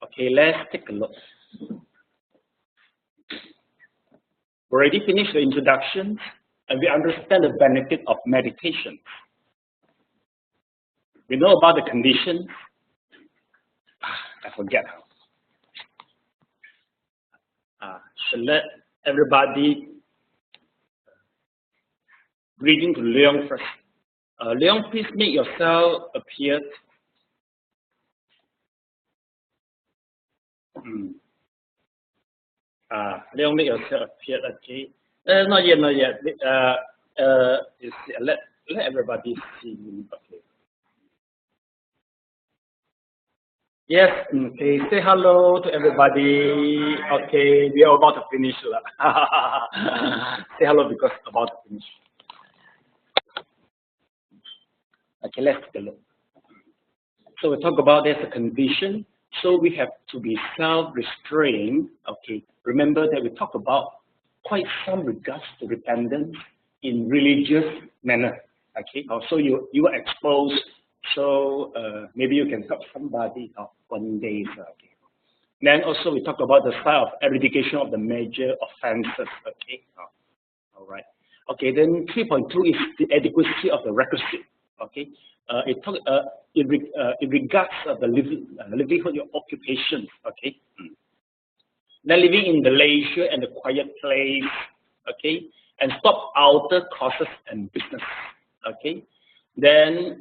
Okay, let's take a look. We already finished the introduction, and we understand the benefit of meditation. We know about the conditions. I forget how. So let everybody greeting to Leon first. Leon, please make yourself appear. Leon, make yourself appear. Okay. Not yet, not yet. Let everybody see. Okay. Yes. Okay. Say hello to everybody. Okay. We are about to finish. Say hello because about to finish. Okay. Let's take a look. So we talk about there's a condition. So we have to be self-restrained. Okay. Remember that we talk about quite some regards to repentance in religious manner. Okay. So you were exposed. So maybe you can help somebody one day. Okay. Then also we talk about the style of eradication of the major offenses. Okay. All right. Okay. Then 3.2 is the adequacy of the requisite. Okay. It regards the livelihood, your occupation. Okay. Then living in the leisure and the quiet place. Okay. And stop outer causes and business. Okay. Then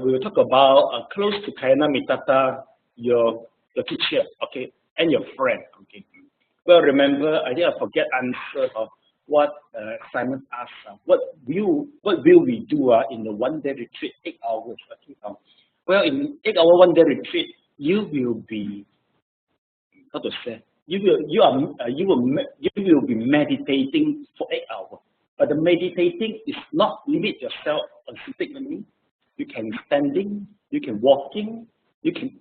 we will talk about close to Kayana Mitata, your teacher, okay, and your friend, okay. Well, remember, I think I forget answer of what Simon asked. What will we do in the one-day retreat, 8 hours? Okay. Well, in 8-hour one-day retreat, you will be, how to say, you will be meditating for 8 hours. But the meditating is not limit yourself on sitting only. You can standing, you can walking, you can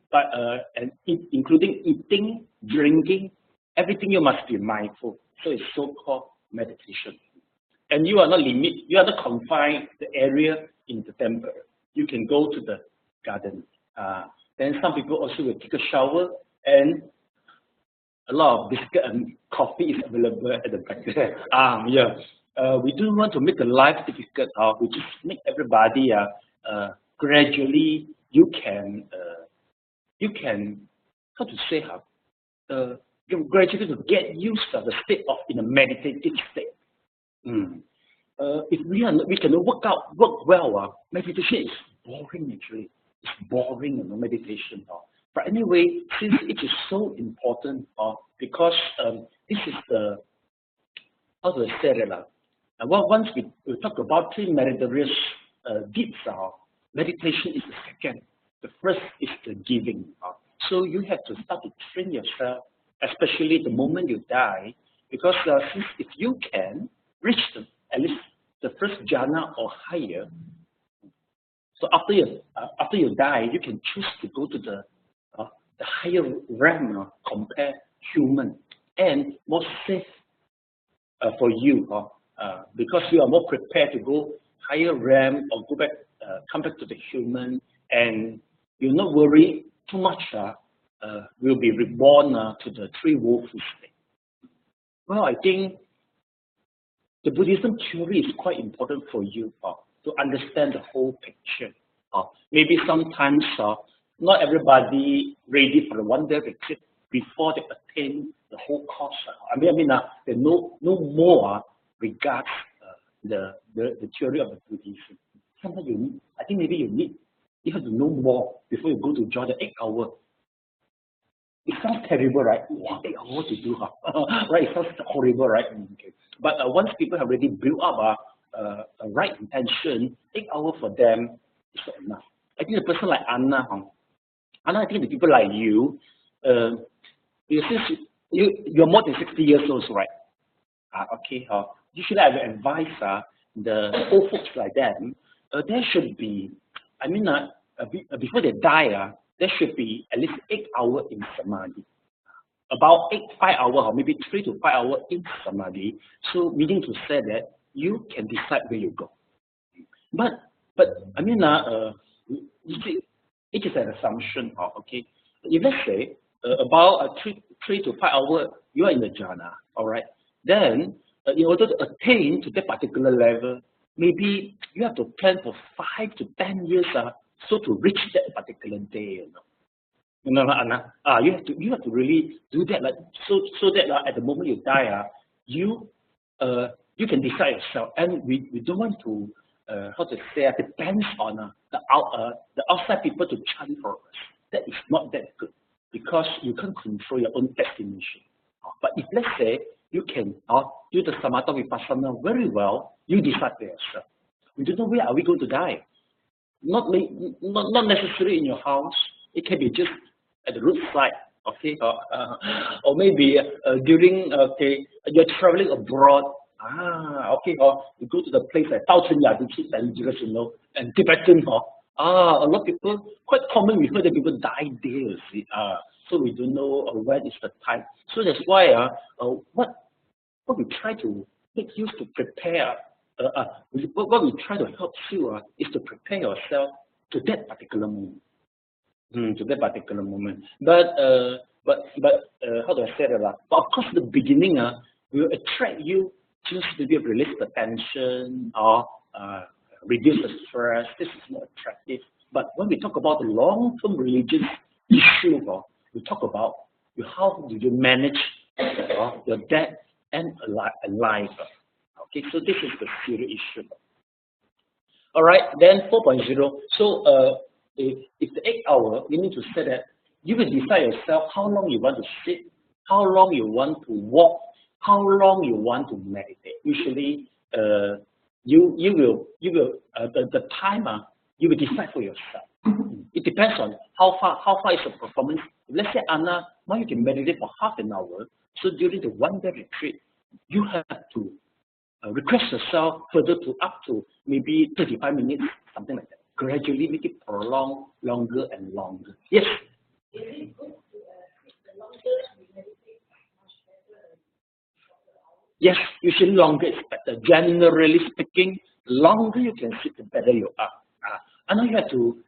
and including eating, drinking, everything you must be mindful. So it's so-called meditation. And you are not confined the area in the temple. You can go to the garden. Then some people also will take a shower, and a lot of biscuit and coffee is available at the back there. We do want to make the life difficult. We just make everybody gradually. You can how to say gradually to get used to the state of in a meditative state. If we can work well. Meditation is boring actually. It's boring, meditation. But anyway, since it is so important, because this is the how to say it. Once we talk about 3 meritorious deeds, meditation is the second. The first is the giving. So you have to start to train yourself, especially the moment you die, because since if you can reach at least the first jhana or higher, so after you die, you can choose to go to the higher realm compared human and more safe for you. Because you are more prepared to go higher realm or go back, come back to the human, and you're not worried too much. Will be reborn to the 3 woeful state. Well, I think the Buddhism theory is quite important for you to understand the whole picture. Maybe sometimes not everybody ready for the one-day retreat before they attain the whole course. They know more regards the theory of the Buddhism. Sometimes you need, I think maybe you have to know more before you go to join the 8 hour. It sounds terrible, right? Wow, 8 hours to do, right? It sounds horrible, right? Okay. But once people have already built up a right intention, 8 hours for them is not enough. I think a person like Anna, I think the people like you, you're more than 60 years old, right? Okay. You should have advised the old folks like them. There should be, before they die, there should be at least 8 hours in samadhi. About 5 hours, or maybe 3 to 5 hours in samadhi. So, meaning to say that you can decide where you go. But you see, it is an assumption. Okay, if let's say about 3 to 5 hours, you are in the jhana, all right? Then, in order to attain to that particular level, maybe you have to plan for 5 to 10 years so to reach that particular day, you know, Anna. You have to really do that, like so that at the moment you die, you can decide yourself, and we don't want to how to say depends on the outside people to chant for us. That is not that good because you can't control your own destination. But if let's say you can do the Samatha Vipasana very well, you decide for yourself. We don't know where are we going to die. Not necessarily in your house. It can be just at the roadside, okay, or maybe during you're traveling abroad. Okay, you go to the place like Taochenya, which is dangerous, you know, and Tibetan, a lot of people, quite common, we heard that people die there, you see. So we don't know when is the time. So that's why what we try to make use to prepare, what we try to help you is to prepare yourself to that particular moment. To that particular moment. But how do I say that? But of course, the beginning will attract you just maybe release the tension or reduce the stress. This is more attractive. But when we talk about the long-term religious issue, we talk about how do you manage your death and life. Okay, so this is the serious issue. All right, then 4.0. So if the 8 hour, you need to say that you will decide yourself how long you want to sit, how long you want to walk, how long you want to meditate. Usually, you will the timer you will decide for yourself. It depends on how far is the performance. Let's say Anna, now you can meditate for half an hour. So during the 1 day retreat, you have to request yourself further to up to maybe 35 minutes, something like that. Gradually make it prolong longer and longer. Yes. Is it good to sit the longer we meditate much better than shorter hours? Yes, usually longer is better. Generally speaking, longer you can sit, the better you are. I know you have to,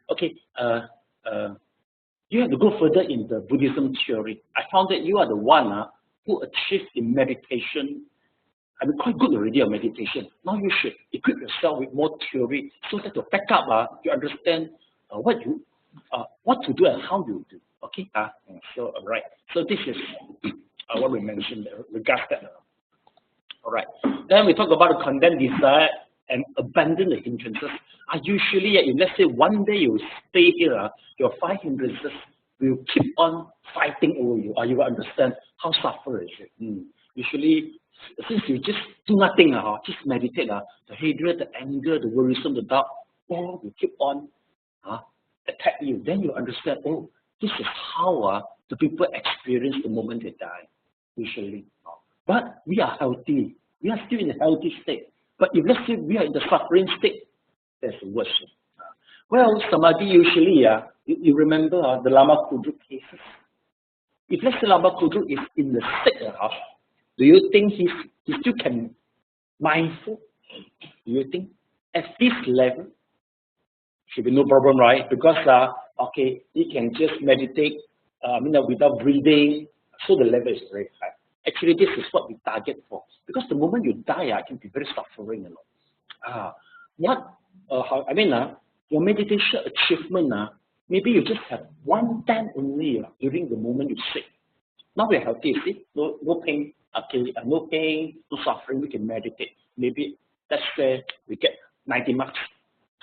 you have to go further in the Buddhism theory. I found that you are the one who achieved in meditation. I mean, quite good already on meditation. Now you should equip yourself with more theory so that to back up, you understand what to do and how you do. Okay? So, all right. So this is what we mentioned regards that. All right. Then we talk about the condemned desire and abandon the hindrances. Usually, if let's say one day you stay here, your 5 hindrances will keep on fighting over you. You will understand how suffer is it. Usually, since you just do nothing, just meditate, the hatred, the anger, the worrisome, the doubt, all will keep on attack you. Then you understand, oh, this is how the people experience the moment they die, usually. But we are healthy. We are still in a healthy state. But if let's say we are in the suffering state, that's the worst. Well, samadhi usually, you remember the Lama Kudruk cases? If let's say Lama Kudruk is in the state, do you think he still can mindful? Do you think at this level should be no problem, right? Because he can just meditate, without breathing, so the level is very high. Actually, this is what we target for. Because the moment you die, it can be very suffering, your meditation achievement, maybe you just have 1/10 only during the moment you sit. Now we're healthy, see? No pain. Okay, no pain, no suffering, we can meditate. Maybe that's where we get 90 marks.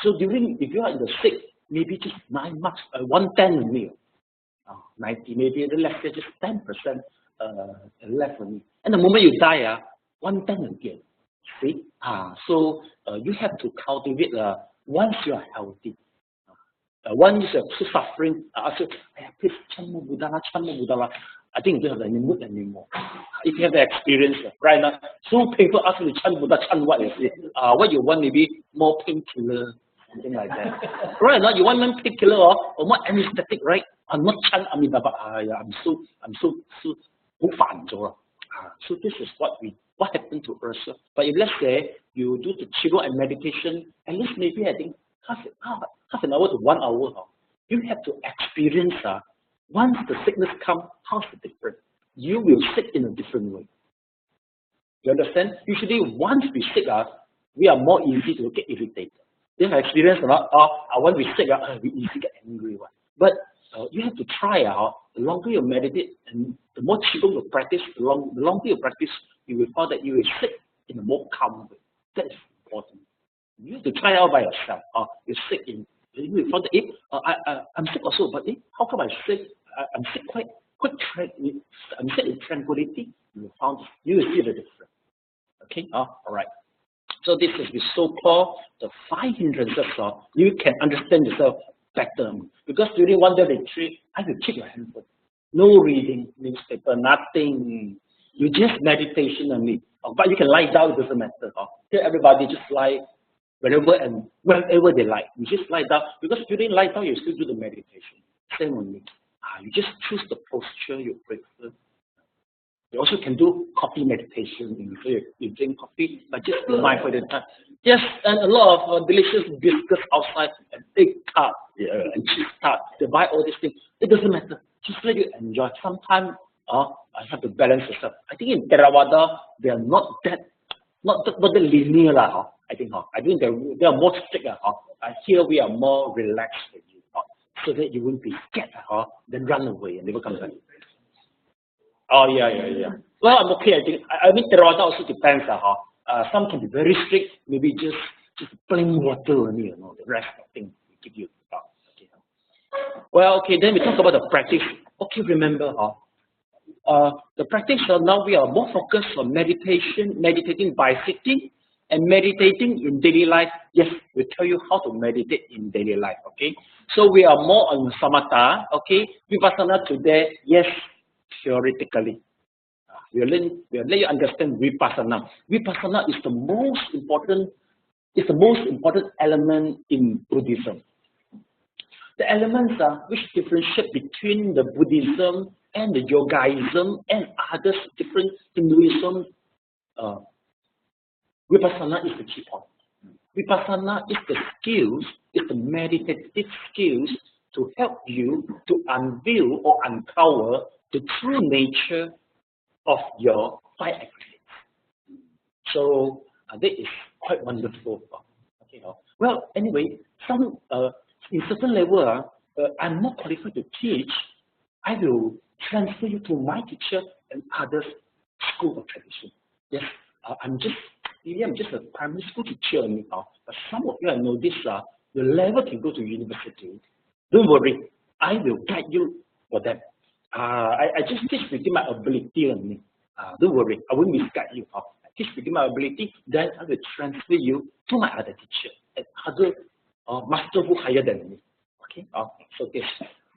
So if you are in the sick, maybe just 9 marks, 1/10 only. 90, maybe let's say just 10% left only. And the moment you die, 1/10 again. See? So you have to cultivate once you are healthy. Once you're so suffering, please, Buddha, I think you don't have any mood anymore. If you have the experience right now, so painful, ask you to chant Buddha, chant what is it? What you want, maybe more painkiller, something like that. Right now, you want one painkiller or more anesthetic, right? I'm not chant Abhidhammatasangha. I'm so so this is what happened to us. But if let's say you do the qigong and meditation, at least maybe I think half an hour to 1 hour, you have to experience Once the sickness comes, how's it different? You will sick in a different way. You understand? Usually, once we sick, we are more easy to get irritated. This I experienced a lot. When we sick, we easily get angry. But you have to try. The longer you meditate and the more qigong you practice, the longer you practice, you will find that you will sick in a more calm way. That is important. You have to try out by yourself. You're sick in. You will find that I'm sick also, but how come I'm sick? I'm sick quite I'm sick in tranquility. You will see the difference. Okay. All right. So this is the so-called the 5 hindrances. You can understand yourself better because during one day retreat, I will keep your handphone. No reading newspaper, nothing. You just meditation only. But you can lie down, it doesn't matter. Tell everybody just lie wherever and wherever they like. You just lie down because during lie down you still do the meditation. Same only. You just choose the posture you prefer. You also can do coffee meditation. So you drink coffee, but just be mindful of the time. Yes, and a lot of delicious biscuits outside and egg tart and cheese tart. They buy all these things. It doesn't matter. Just let you enjoy. Sometimes I have to balance yourself. I think in Theravada they are not that linear I think they are more strict. Here we are more relaxed with you, so that you won't be scared. Then run away and never come back. Oh yeah. Well, I'm okay. I mean, Theravada also depends. Some can be very strict. Maybe just plain water only. The rest of things we give you. Okay. Well, okay. Then we talk about the practice. Okay, remember, the practice. Now we are more focused on meditating by sitting, and meditating in daily life. Yes, we tell you how to meditate in daily life. Okay. So we are more on samatha. Okay. Vipassana today. Yes. Theoretically, we'll let you understand vipassana. Vipassana is the most important element in Buddhism. The elements which differentiate between the Buddhism and the Yogaism and others different Hinduism. Vipassana is the key point. Vipassana is the meditative skills to help you to unveil or uncover the true nature of your 5 activities. So that is quite wonderful. Okay. Well, anyway, some in certain level, I'm not qualified to teach. I will transfer you to my teacher and others' school of tradition. Yes, I'm just a primary school teacher only. But some of you I know this. The level can go to university. Don't worry, I will guide you for that. I just teach within my ability only. Don't worry, I won't misguide you. I teach within my ability, then I will transfer you to my other teacher and other master who higher than me. Okay? So this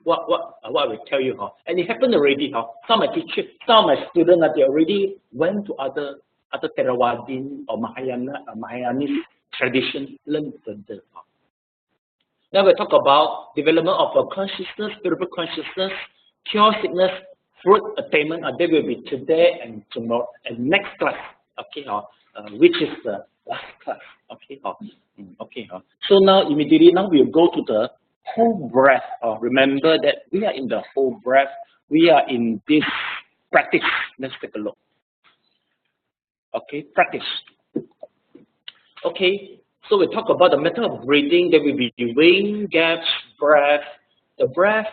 what I will tell you. And it happened already. Some of my teachers, some of my students, they already went to other Theravadin or Mahayanist tradition, learn further. Now we talk about development of consciousness, spiritual consciousness, cure sickness, fruit attainment. They will be today and tomorrow and next class. Okay, which is the last class. Okay, okay. So now immediately we'll go to the whole breath. Remember that we are in the whole breath. We are in this practice. Let's take a look. Okay, practice. Okay. So we talk about the method of breathing. There will be wing, gaps, breath. The breath,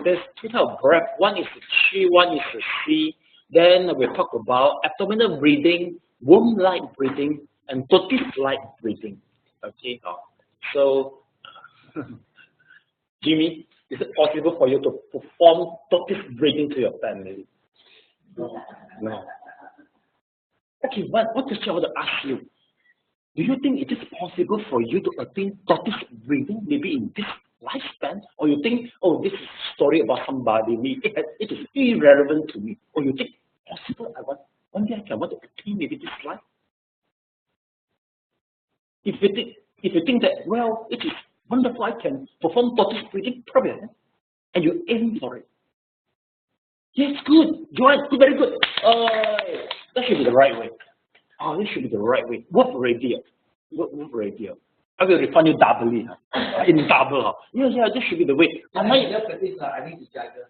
there's 2 types of breath. One is the chi, one is the si. Then we talk about abdominal breathing, womb-like breathing, and tortoise-like breathing. Okay. So, Jimmy, is it possible for you to perform tortoise breathing to your family? No. Okay. What question I want to ask you? Do you think it is possible for you to attain tortoise breathing maybe in this lifespan? Or you think, oh, this is a story about somebody, it is irrelevant to me? Or you think, possible, one day I want to attain maybe this life? If you think that, well, it is wonderful, I can perform tortoise breathing, probably, and you aim for it. Yes, good, join, good, very good. That should be the right way. This should be the right way. Work radio. I will refund you doubly, in double. Yeah, yeah, this should be the way. I need to juggle.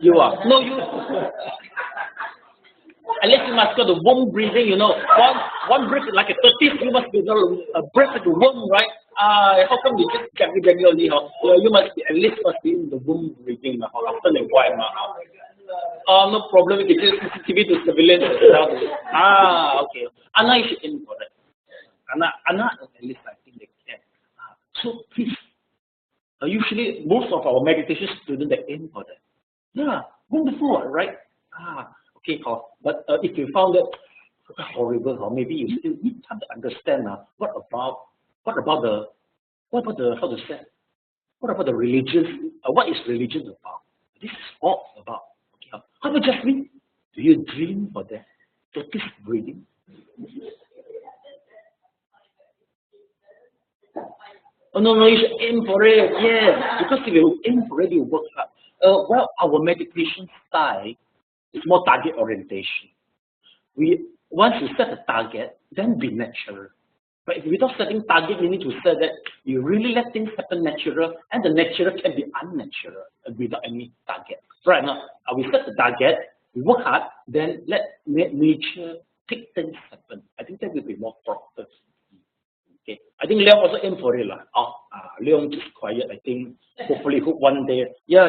You are. No, you. Unless you must go the womb breathing, you know. One breath like a tortoise, you must be a breath like a womb, right? How come you just juggle only? You must be, at least must be in the womb breathing, after the while. No problem, we can just CCTV to surveillance. Okay. Anna is in for that. Anna, at least I think they can. So please, usually most of our meditation students they aim for that. Yeah, wonderful, right? Okay, but if you found that horrible, maybe you still need time to understand. What about the how to say? What about the religion? What is religion about? This is all about. Okay, how about just me? Do you dream for that? Practice breathing. Oh no, you should aim for it. Yeah, because if you aim for it, you work hard. Well, our meditation style is more target orientation. Once you set a target, then be natural. But if without setting target, you need to set that you really let things happen natural, and the natural can be unnatural without any target. Right now, we set the target, we work hard, then let nature take things happen. I think that will be more proper. Okay, I think Leon also aim for it lah. Leon just quiet. I think hopefully one day. Yeah.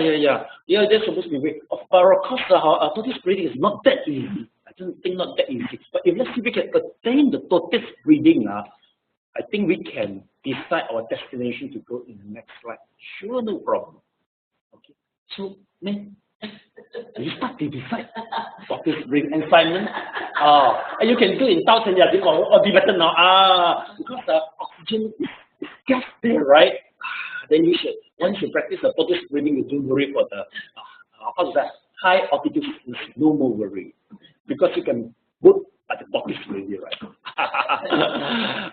That's supposed to be. But of course, tortoise breathing is not that easy. I don't think not that easy. But if let's see we can attain the tortoise breathing, I think we can decide our destination to go in the next slide. Sure, no problem. Okay, so then you start to decide tortoise breathing and Simon. And you can do in 1,000 years or be better now. Because the oxygen is just there, right? Then you should, once you practice the tortoise breathing, you don't worry for the high altitude, no more worry. Because you can put at the tortoise breathing, right?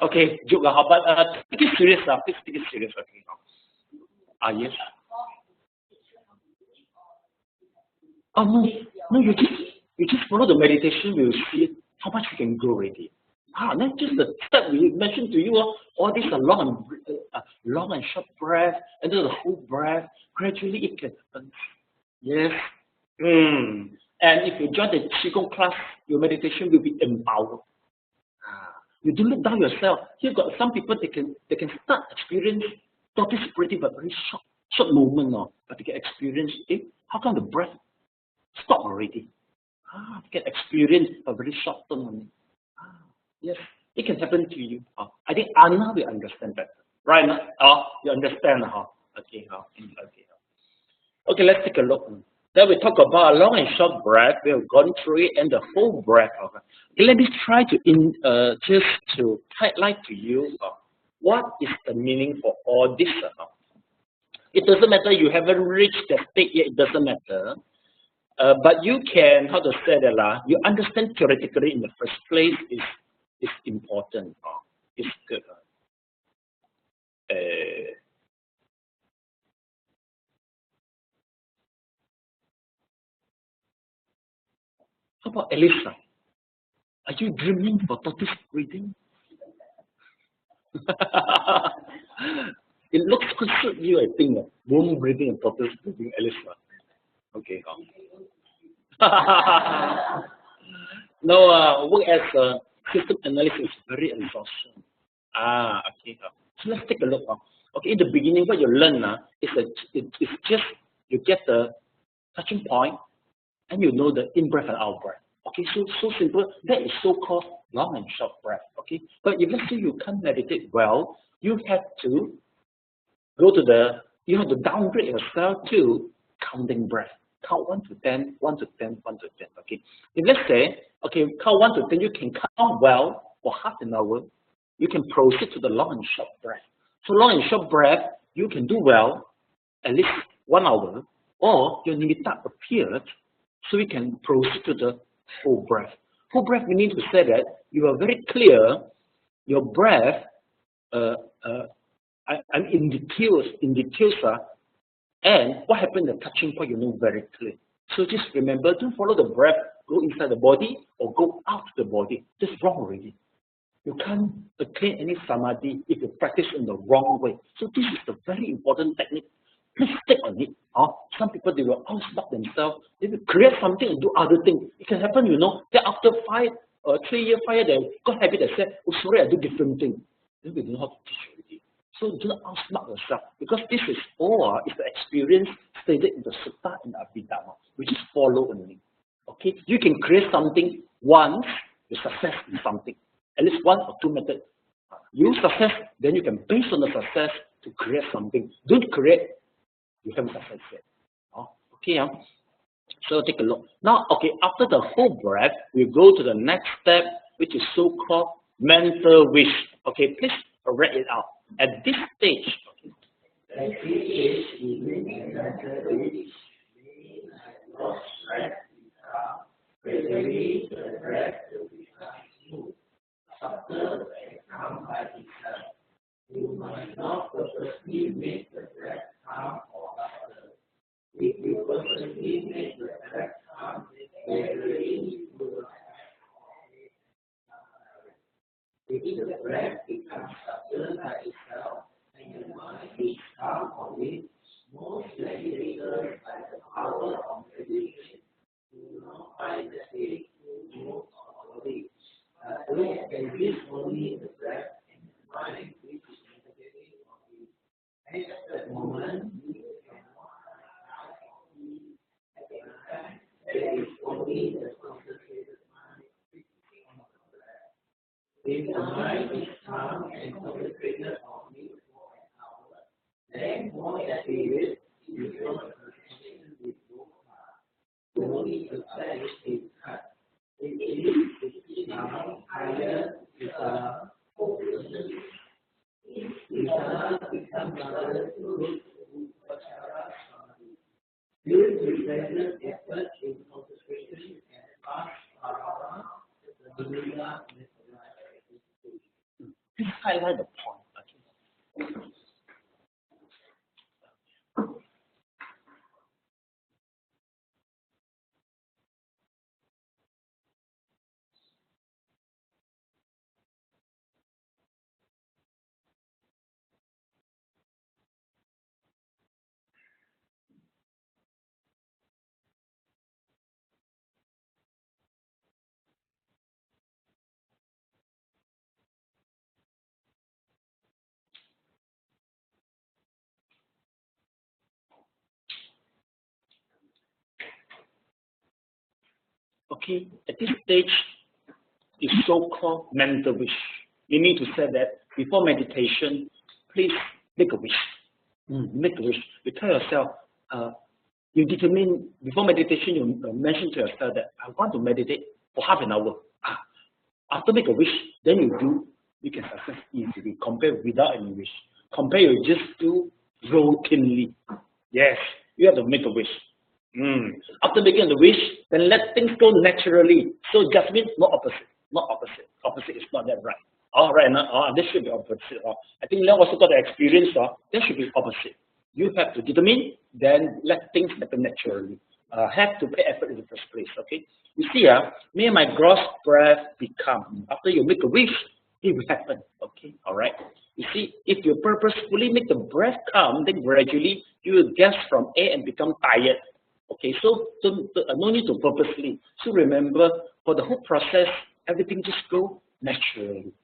Okay, joke, but take it serious, please take it serious, okay? Yes. No, you just follow the meditation, we'll see how much we can grow already. Not just the step we mentioned to you, all these are long and short breath, and then the whole breath, gradually it can happen. Yes. And if you join the Qigong class, your meditation will be empowered. You don't look down yourself. You've got some people, they can start experience tortoise breathing, but very short moment now, but they can experience it. How come the breath stop already? You can experience a very short term only. Yes, it can happen to you. I think Anna will understand better. Right now? You understand? Okay, okay, let's take a look. Then we talk about long and short breath. We have gone through it and the whole breath. Okay, let me try to just to highlight to you what is the meaning for all this. It doesn't matter you haven't reached that state yet. It doesn't matter. But you can, how to say that, you understand theoretically in the first place is important. It's good. How about Elisa? Are you dreaming for tortoise breathing? It looks good to you, I think. Womb breathing and tortoise breathing, Elisa. Okay. No, work as a system analysis is very exhausting. Okay. So let's take a look. Okay, in the beginning, what you learn it's just you get the touching point, and you know the in breath and out breath. Okay, so simple. That is so-called long and short breath. Okay, but if let's say you can't meditate well, you have to go to you have to downgrade yourself to counting breath. Count 1 to 10, 1 to 10, 1 to 10. Okay. If let's say, okay, count 1 to 10, you can count well for half an hour. You can proceed to the long and short breath. So long and short breath, you can do well at least 1 hour, or your nimitta appeared, so you can proceed to the whole breath. Whole breath meaning to say that you are very clear. Your breath, I'm in details, and what happened at the touching point, you know very clear. So just remember, don't follow the breath, go inside the body or go out the body. That's wrong already. You can't attain any samadhi if you practice in the wrong way. So this is the very important technique. Please stick on it. Some people, they will outstop themselves. They will create something and do other things. It can happen, you know, that after 3 years, 5 years, they got habit and say, oh, sorry, I do different things. Then we don't know how to teach already. So do not outsmart yourself, because this is all is the experience stated in the Sutta and the Abhidhamma, which is follow only. Okay, you can create something once you success in something, at least 1 or 2 methods. You success, then you can base on the success to create something. Don't create, you haven't success yet. Okay, so take a look. Now, okay, after the whole breath, we go to the next step, which is so-called mental wish. Okay, please read it out. At this stage, you must not purposely make the breath calm or softer. If you purposely make the breath calm, gradually you will if the breath becomes subtle by itself and your mind is calm on it, most meditators by the power of meditation do not find the state to move or body. Those can use only the breath and the mind which is meditating on it. And at that moment, you cannot there is only the concentrated mind fixing on the breath. If the mind is calm and concentrated on it for an hour, then more that period you feel the concentration with both parts. Only the flesh is cut. It is now higher Vipasana. Vipasana becomes another root to Upachara Samadhi. Use relentless effort in concentration and fast dharma, the Buddha methodology. please highlight the point. Okay. Okay, at this stage, is so-called mental wish. You need to say that before meditation, please make a wish. Make a wish. You tell yourself, you determine, before meditation, you mention to yourself that I want to meditate for half an hour. After make a wish, then you can success easily, compare without any wish. Compare you just do routinely. Yes, you have to make a wish. After making the wish, then let things go naturally. So judgment, not opposite. Not opposite. Opposite is not that right. All right, this should be opposite. I think Leon also got the experience. That should be opposite. You have to determine, then let things happen naturally. Have to pay effort in the first place. Okay. You see, may my gross breath become. After you make a wish, it will happen. Okay. All right. You see, if you purposefully make the breath come, then gradually you will guess from A and become tired. Okay, so no need to purposely. So remember, for the whole process, everything just go naturally.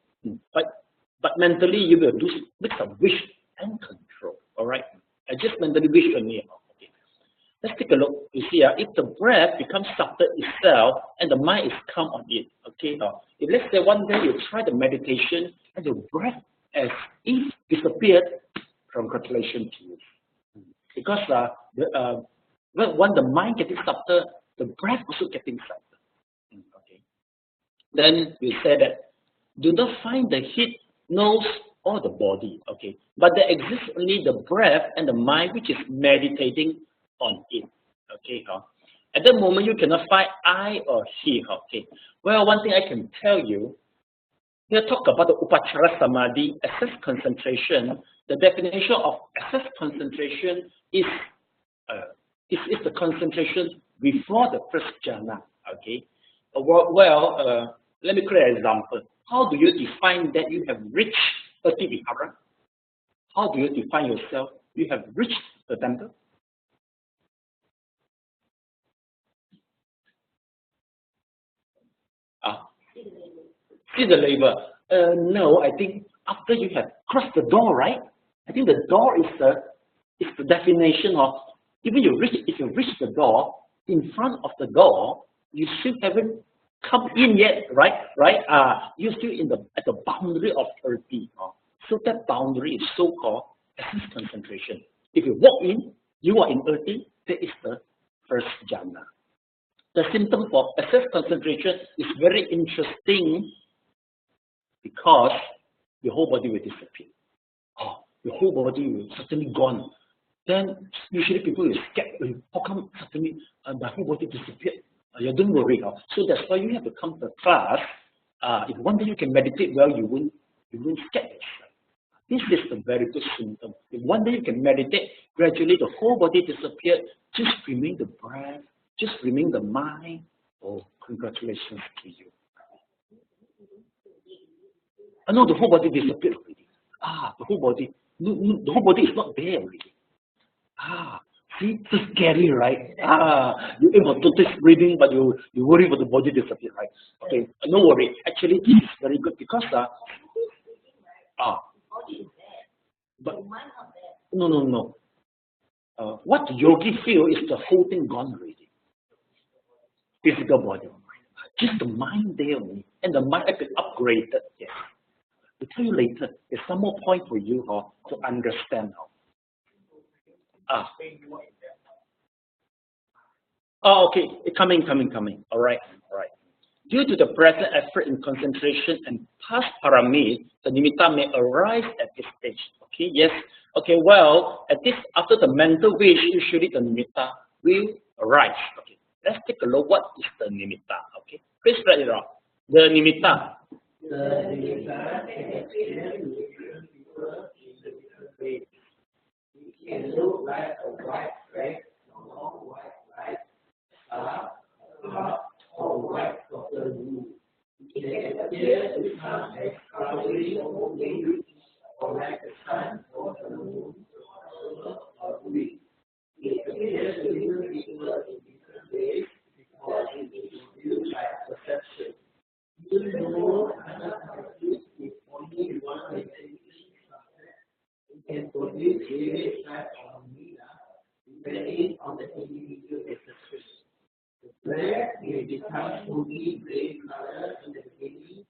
But mentally, you will do with some wish and control. All right, I just mentally wish only. Okay, let's take a look. You see, if the breath becomes subtle itself and the mind is calm on it. Okay, if let's say one day you try the meditation and the breath as if disappeared, congratulations to you, because when the mind getting subtle, the breath also getting subtle. Okay. Then we say that do not find the head, nose, or the body. Okay. But there exists only the breath and the mind which is meditating on it. Okay. At that moment you cannot find I or he. Okay. Well, one thing I can tell you, here talk about the Upachara Samadhi, excess concentration. The definition of excess concentration is the concentration before the first jhana. Okay. Let me create an example. how do you define that you have reached Erdivihara? How do you define yourself? You have reached the temple? See the label. No, I think after you have crossed the door, right? I think the door is the definition of, even if you reach the door, in front of the door, you still haven't come in yet, right? Right? You're still at the boundary of Erdi. So that boundary is so-called essence concentration. If you walk in, you are in Erdi. That is the first jhana. The symptom for excess concentration is very interesting because your whole body will disappear. Your whole body will suddenly gone. Then usually people will scared. How come suddenly my whole body disappeared? You don't worry. So that's why you have to come to class. If one day you can meditate well, you won't scare yourself. This is the very good symptom. If one day you can meditate, gradually the whole body disappeared. Just remain the breath. Just remain the mind. Oh, congratulations to you. No, the whole body disappeared already. The whole body. No, the whole body is not there already. See, it's scary, right? You aim for total breathing, but you worry about the body disappear, right? Okay, no worry. Actually, this is very good because but no. What the yogi feel is the whole thing gone already. Physical body, just the mind there only, and the mind has been upgraded. Yes, I'll tell you later. There's some more point for you to understand now. Okay, coming. All right. Due to the present effort in concentration and past paramid, the nimitta may arise at this stage. Okay, yes. Okay, well, after the mental wish, usually the nimitta will arise. Okay, let's take a look. What is the nimitta? Okay, please write it out. The nimitta. The nimitta can experience different people in the different ways. It can look like a white thread, a long white light, or white cotton wool. It can appear to come as cloudy or wavy, or like the sun or the moon, or wind. It appears to different people in different ways because it is viewed by perception. Even though another practice is only one meditation process, it can produce various types of nida depending on the individual exercise. The breath may become smoky gray color in the beginning,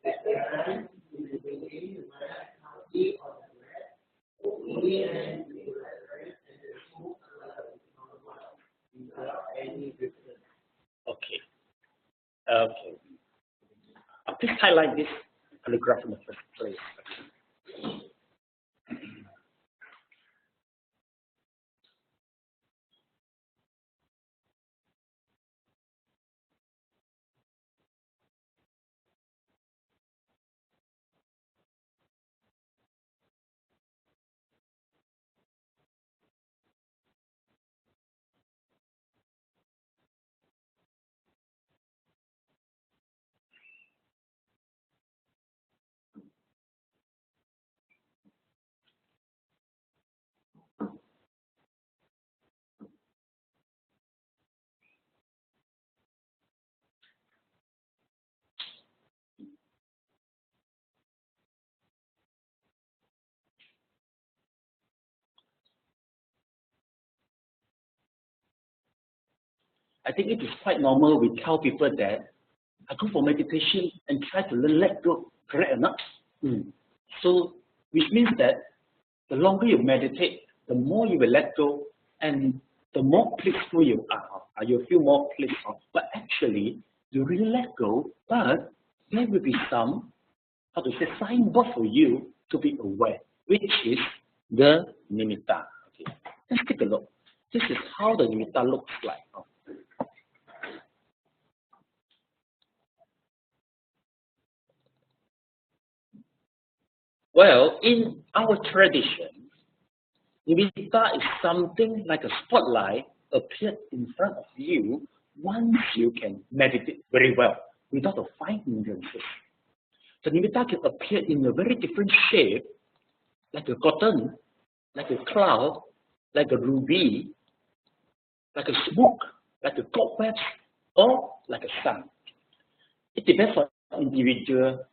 the appearance in the beginning when counting on the breath, only and the breath and the smoke color become white without any difference. Okay. Please highlight this paragraph in the first place. I think it is quite normal. We tell people that I go for meditation and try to let go. Correct or not? So, which means that the longer you meditate, the more you will let go, and the more peaceful you are. You feel more peaceful. But actually, you really let go, but there will be some, signboard for you to be aware, which is the nimitta. Okay, let's take a look. This is how the nimitta looks like. Well, in our tradition, nimitta is something like a spotlight appeared in front of you once you can meditate very well without the 5 hindrances. the nimitta can appear in a very different shape, like a cotton, like a cloud, like a ruby, like a smoke, like a cobweb, or like a sun. It depends on the individual,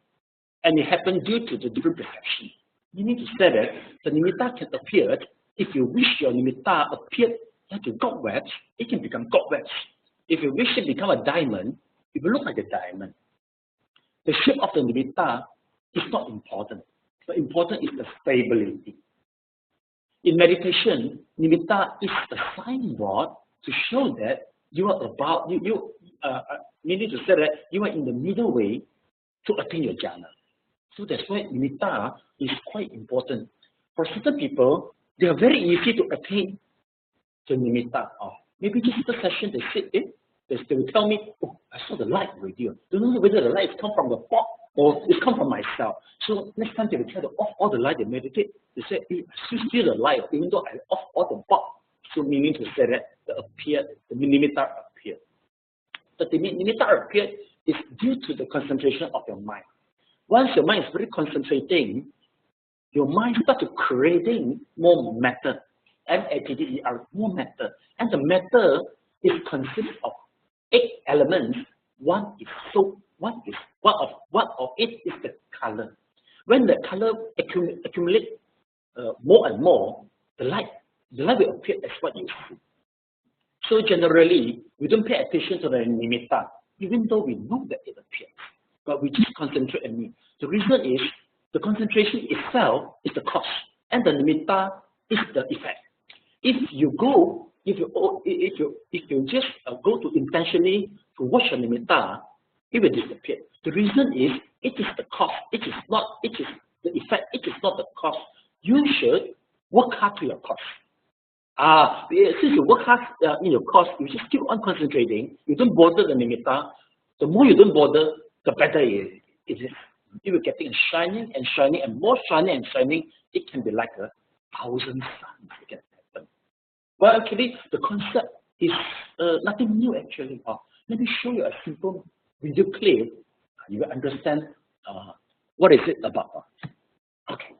and it happens due to the different perception. Meaning to say that the nimitta can appear, if you wish your nimitta appeared like a cobweb, it can become cobwebs. If you wish it become a diamond, it will look like a diamond. The shape of the nimitta is not important. The important is the stability. In meditation, nimitta is a signboard to show that you are about, meaning to say that you are in the middle way to attain your jhana. So that's why nimitta is quite important. For certain people, they are very easy to attain the nimitta. Maybe just the session they sit in, they will tell me, oh, I saw the light already. Don't know whether the light come from the pot or it's come from myself. So next time they will try to off all the light and meditate. They say, hey, I still see the light even though I off all the pot. So meaning to say that the nimitta appeared. But the nimitta appeared is due to the concentration of your mind. Once your mind is very concentrating, your mind starts to creating more matter. M-A-T-T-E-R, more matter. And the matter is consists of 8 elements. One is soap. One of it is the color. When the color accumulates more and more, the light will appear as what you see. So generally, we don't pay attention to the nimitta, even though we know that it appears. But we just concentrate on it. The reason is the concentration itself is the cause, and the nimitta is the effect. If you just go to intentionally to watch your nimitta, it will disappear. The reason is it is the cause. It is the effect. It is not the cause. You should work hard to your cause. Since you work hard in your cause, you just keep on concentrating. You don't bother the nimitta. The more you don't bother, the better it is. You will getting shining and shining and more shining and shining. It can be like 1,000 suns. It can happen. But actually, the concept is nothing new actually. Let me show you a simple video clip. You will understand what is it about. Okay.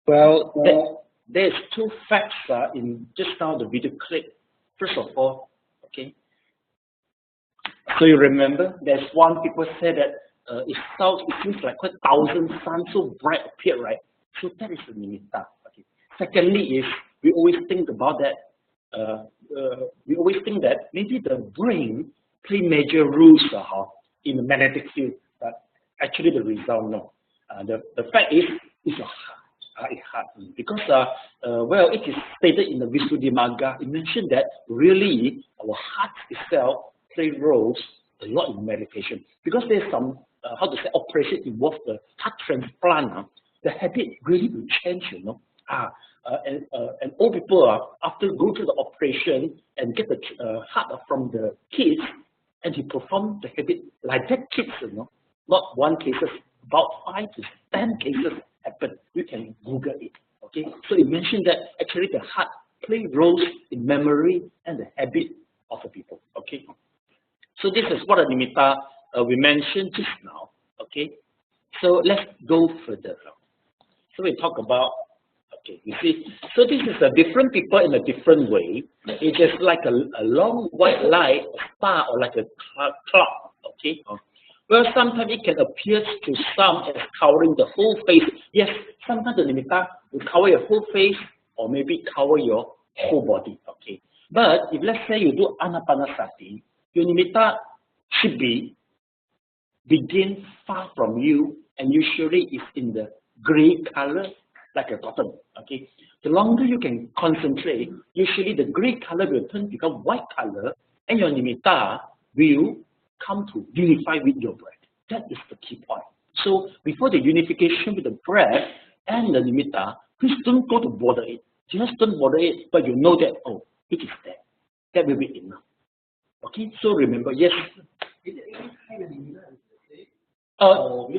Well, there's two facts in just now the video clip. First of all, okay. So you remember, there's one people say that it seems like quite 1,000 suns so bright appear, right? So that is the nimitta. Okay. Secondly, is we always think about that. We always think that maybe the brain play major roles in the magnetic field, but actually the result no. The fact is it's your heart. It's heart because well, it is stated in the Visuddhimagga. It mentioned that really our heart itself play roles a lot in meditation because there's some how to say operation involved the heart transplant. The habit really will change, you know. And all people after go to the operation and get the heart from the kids, and he perform the habit like that kids, you know, not one cases, about 5 to 10 cases happen. You can Google it. Okay, so it mentioned that actually the heart play roles in memory and the habit of the people. Okay, so this is what the nimitta we mentioned just now. Okay, so let's go further. So we talk about, okay, you see, so this is a different people in a different way. It's just like a long white light, a star, or like a cloud. Okay. Well, sometimes it can appear to some as covering the whole face. Yes, sometimes the nimitta will cover your whole face or maybe cover your whole body. Okay. But if let's say you do anapanasati, your nimitta should begin far from you and usually is in the gray color like a cotton. Okay. The longer you can concentrate, usually the gray color will become white color and your nimitta will come to unify with your breath. That is the key point. So before the unification with the breath and the nimitta, please don't go to bother it. Just don't bother it, but you know that, oh, it is there. That will be enough. Okay, so remember, yes. No.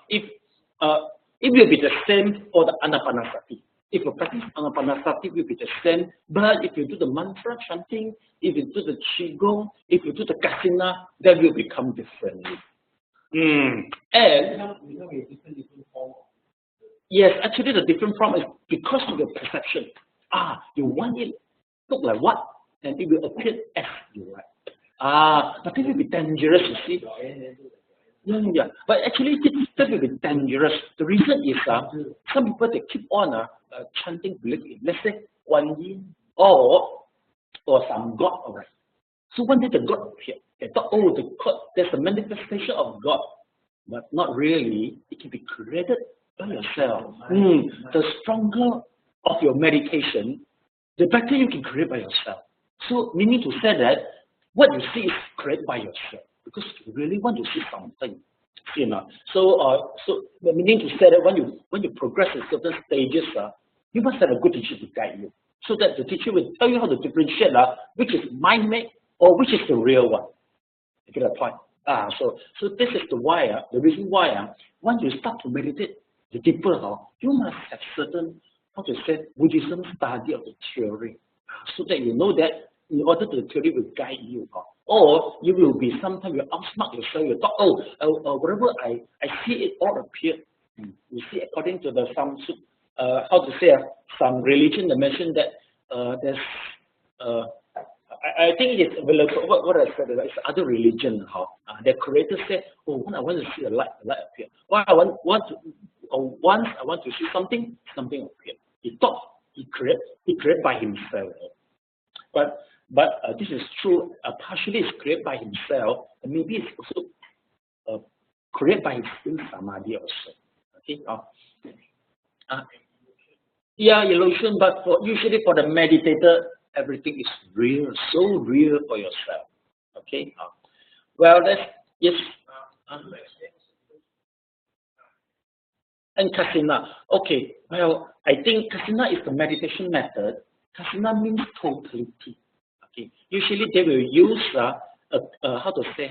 It will be the same for the anapanasati. If you practice anapanasati, it will be the same. But if you do the mantra chanting, if you do the qigong, if you do the kasina, that will become different. And yes, actually the different form is because of your perception. You want it look like what, and it will appear as you like. But it will be dangerous, you see. Yeah. But actually, that will be dangerous. The reason is some people they keep on chanting belief in, let's say, Guanyin or some god. Alright. So one day the god appeared. They thought, oh, the god, there's a manifestation of God, but not really. It can be created by yourself. The stronger of your meditation, the better you can create by yourself. So meaning to say that what you see is created by yourself. Because you really want to see something, you know. So meaning to say that when you progress in certain stages, you must have a good teacher to guide you, so that the teacher will tell you how to differentiate which is mind-made or which is the real one. You get that point? So this is the reason why once you start to meditate the deeper, you must have certain, how to say, Buddhism study of the theory, so that you know that in order to the theory will guide you. Or you will be sometimes you outsmart yourself. You thought, whatever I see it all appear. You see, according to the some some religion, they mention that there's I think it's available. What I said is other religion. The creators say, when I want to see the light appear. Once I want to see something appear. He thought he created by himself. But this is true. Partially it's created by himself, and maybe it's also created by his own samadhi also. Okay. Illusion. But usually for the meditator, everything is real, so real for yourself. Okay. Well, yes. And kasina. Okay. Well, I think kasina is the meditation method. Kasina means totality. Okay. Usually they will use how to say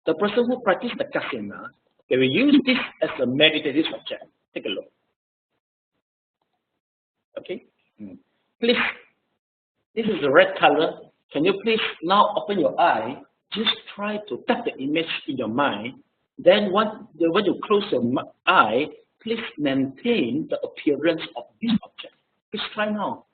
the person who practice the kasina, they will use this as a meditative subject. Take a look. Okay. Please, this is the red color. Can you please now open your eye? Just try to tap the image in your mind. Then when you close your eye, please maintain the appearance of this object. Please try now.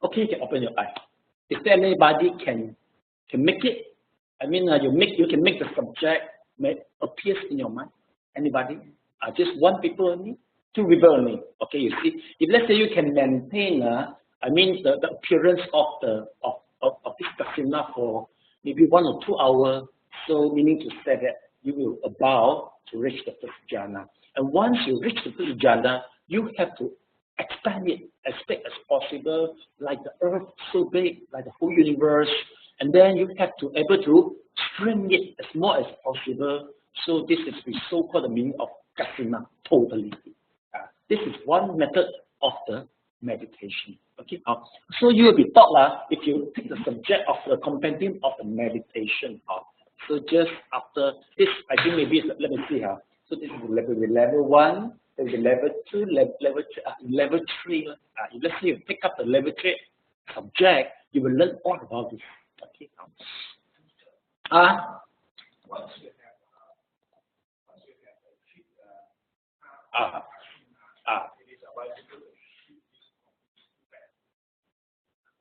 Okay, you can open your eye. Is there anybody can make it? I mean, you can make the subject appears in your mind. Anybody? Just one people only, two people only. Okay, you see. If let's say you can maintain, I mean the appearance of this kasina for maybe 1 or 2 hours. So meaning to say that you will about to reach the first jhana. And once you reach the first jhana, you have to expand it as big as possible, like the earth so big, like the whole universe, and then you have to able to shrink it as more as possible. So this is the so-called the meaning of kasina, totally. This is one method of the meditation. Okay, so you will be taught if you take the subject of the compendium of the meditation. So just after this, I think maybe let me see. So this is level 1. There's a level 2, level 3. If let's say you pick up the level 3 subject, you will learn all about this. Okay.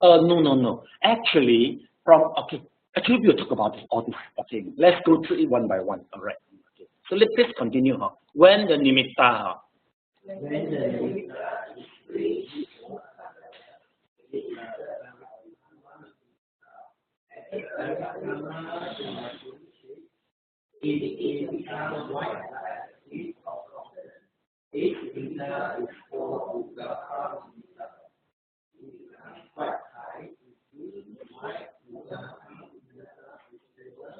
No. Actually, Actually, we'll talk about all this. Okay. Let's go through it one by one. All right. Okay. So let's continue. When the nimitta. When the nimitta is free, it becomes white like this of confidence. This nimitta is called Ugaha nimitta. It becomes quite high, white Ugaha nimitta is silver.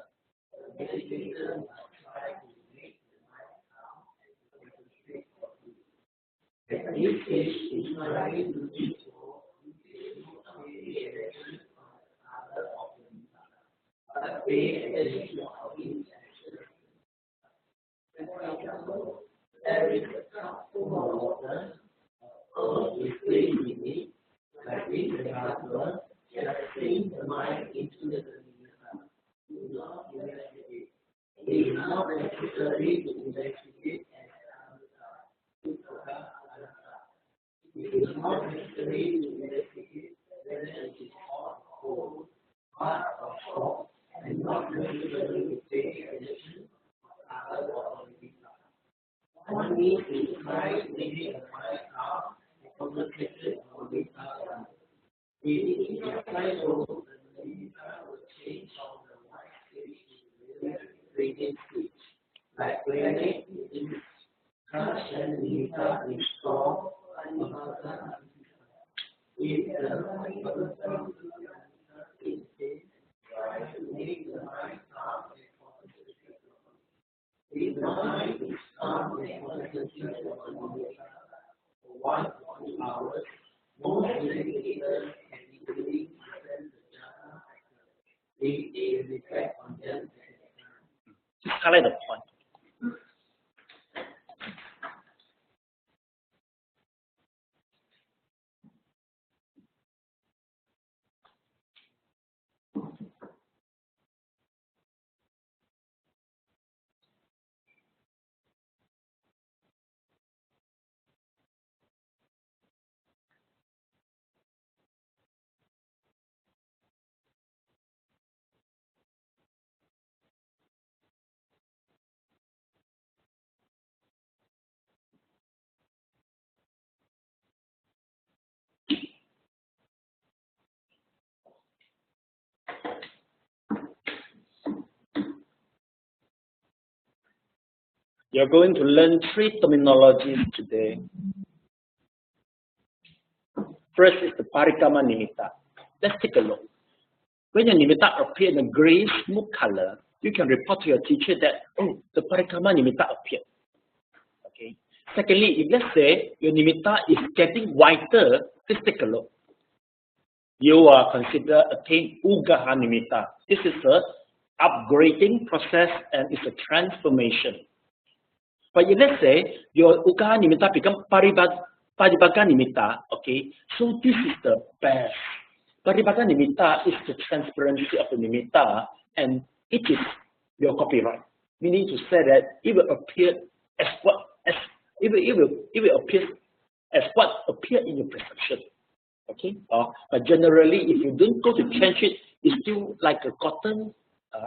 The meditator must try to make the mind calm and concentrate on it. At this stage, it's trying to do so. Pay attention to intention. For example, there is a cup full of water, is placed in it, like this example, just bring the mind into the nimitta. Do not investigate. It is not necessary to investigate and it is not necessary to investigate whether it is hot or cold, hard or soft, and not necessarily to pay attention to other qualities. One needs to try making the mind calm and concentrated on Vipasana. If you try so, the nimitta will change from the white stage to the radiant stage. Like granite, it is crushed and nimitta is strong and Vipasana. If the Vipasana is dead, try to make the mind calm and concentrated. If the mind is calm and concentrated on Vipasana for 1 or 2 hours, most meditators can easily present the jhana factor. They reflect on them. Just highlight the point. You're going to learn 3 terminologies today. First is the parikama nimitta. Let's take a look. When your nimitta appears in a gray, smooth color, you can report to your teacher that, oh, the parikama nimitta appeared. Okay. Secondly, if let's say your nimitta is getting whiter, let's take a look. You are considered attain ugaha nimitta. This is a upgrading process and it's a transformation. But if let's say your Ukaha Nimitta become Paribhaka Nimitta, okay, so this is the best. Paribhaka Nimitta is the transparency of the Nimitta, and it is your copyright. Meaning to say that it will appear as what it will appear as what appear in your perception. Okay, but generally, if you don't go to change it, it's still like a cotton.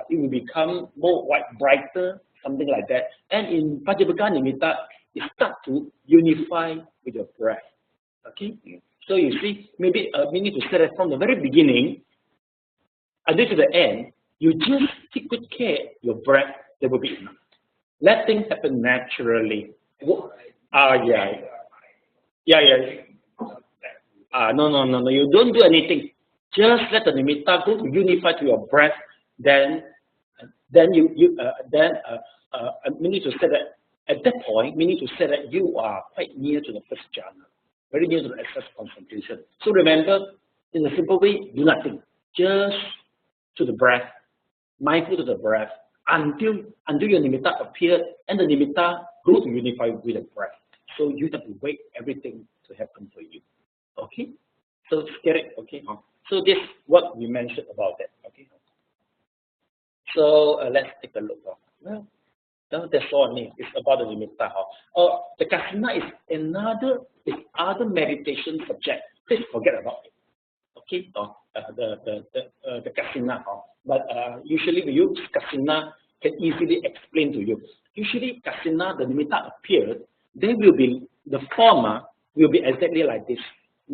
It will become more white, brighter, something like that. And in Paribhaka Nimitta, it starts to unify with your breath. Okay, so you see, maybe meaning to say that from the very beginning until to the end, you just take good care of your breath. There will be enough. Let things happen naturally. Yeah. No. You don't do anything. Just let the nimitta go to unify to your breath. Then meaning to say that at that point, meaning to say that you are quite near to the first jhana, very near to the access concentration. So remember, in a simple way, do nothing. Just to the breath, mindful to the breath, until your nimitta appears and the nimitta go to unify with the breath. So you have to wait everything to happen for you. Okay? So get it, okay? So this is what we mentioned about that. Okay. So let's take a look. Well, that's all. It's about the nimitta. The kasina is other meditation subject. Please forget about it. Okay. The kasina. But usually we use kasina can easily explain to you. Usually kasina, the nimitta appeared, they will be the former will be exactly like this.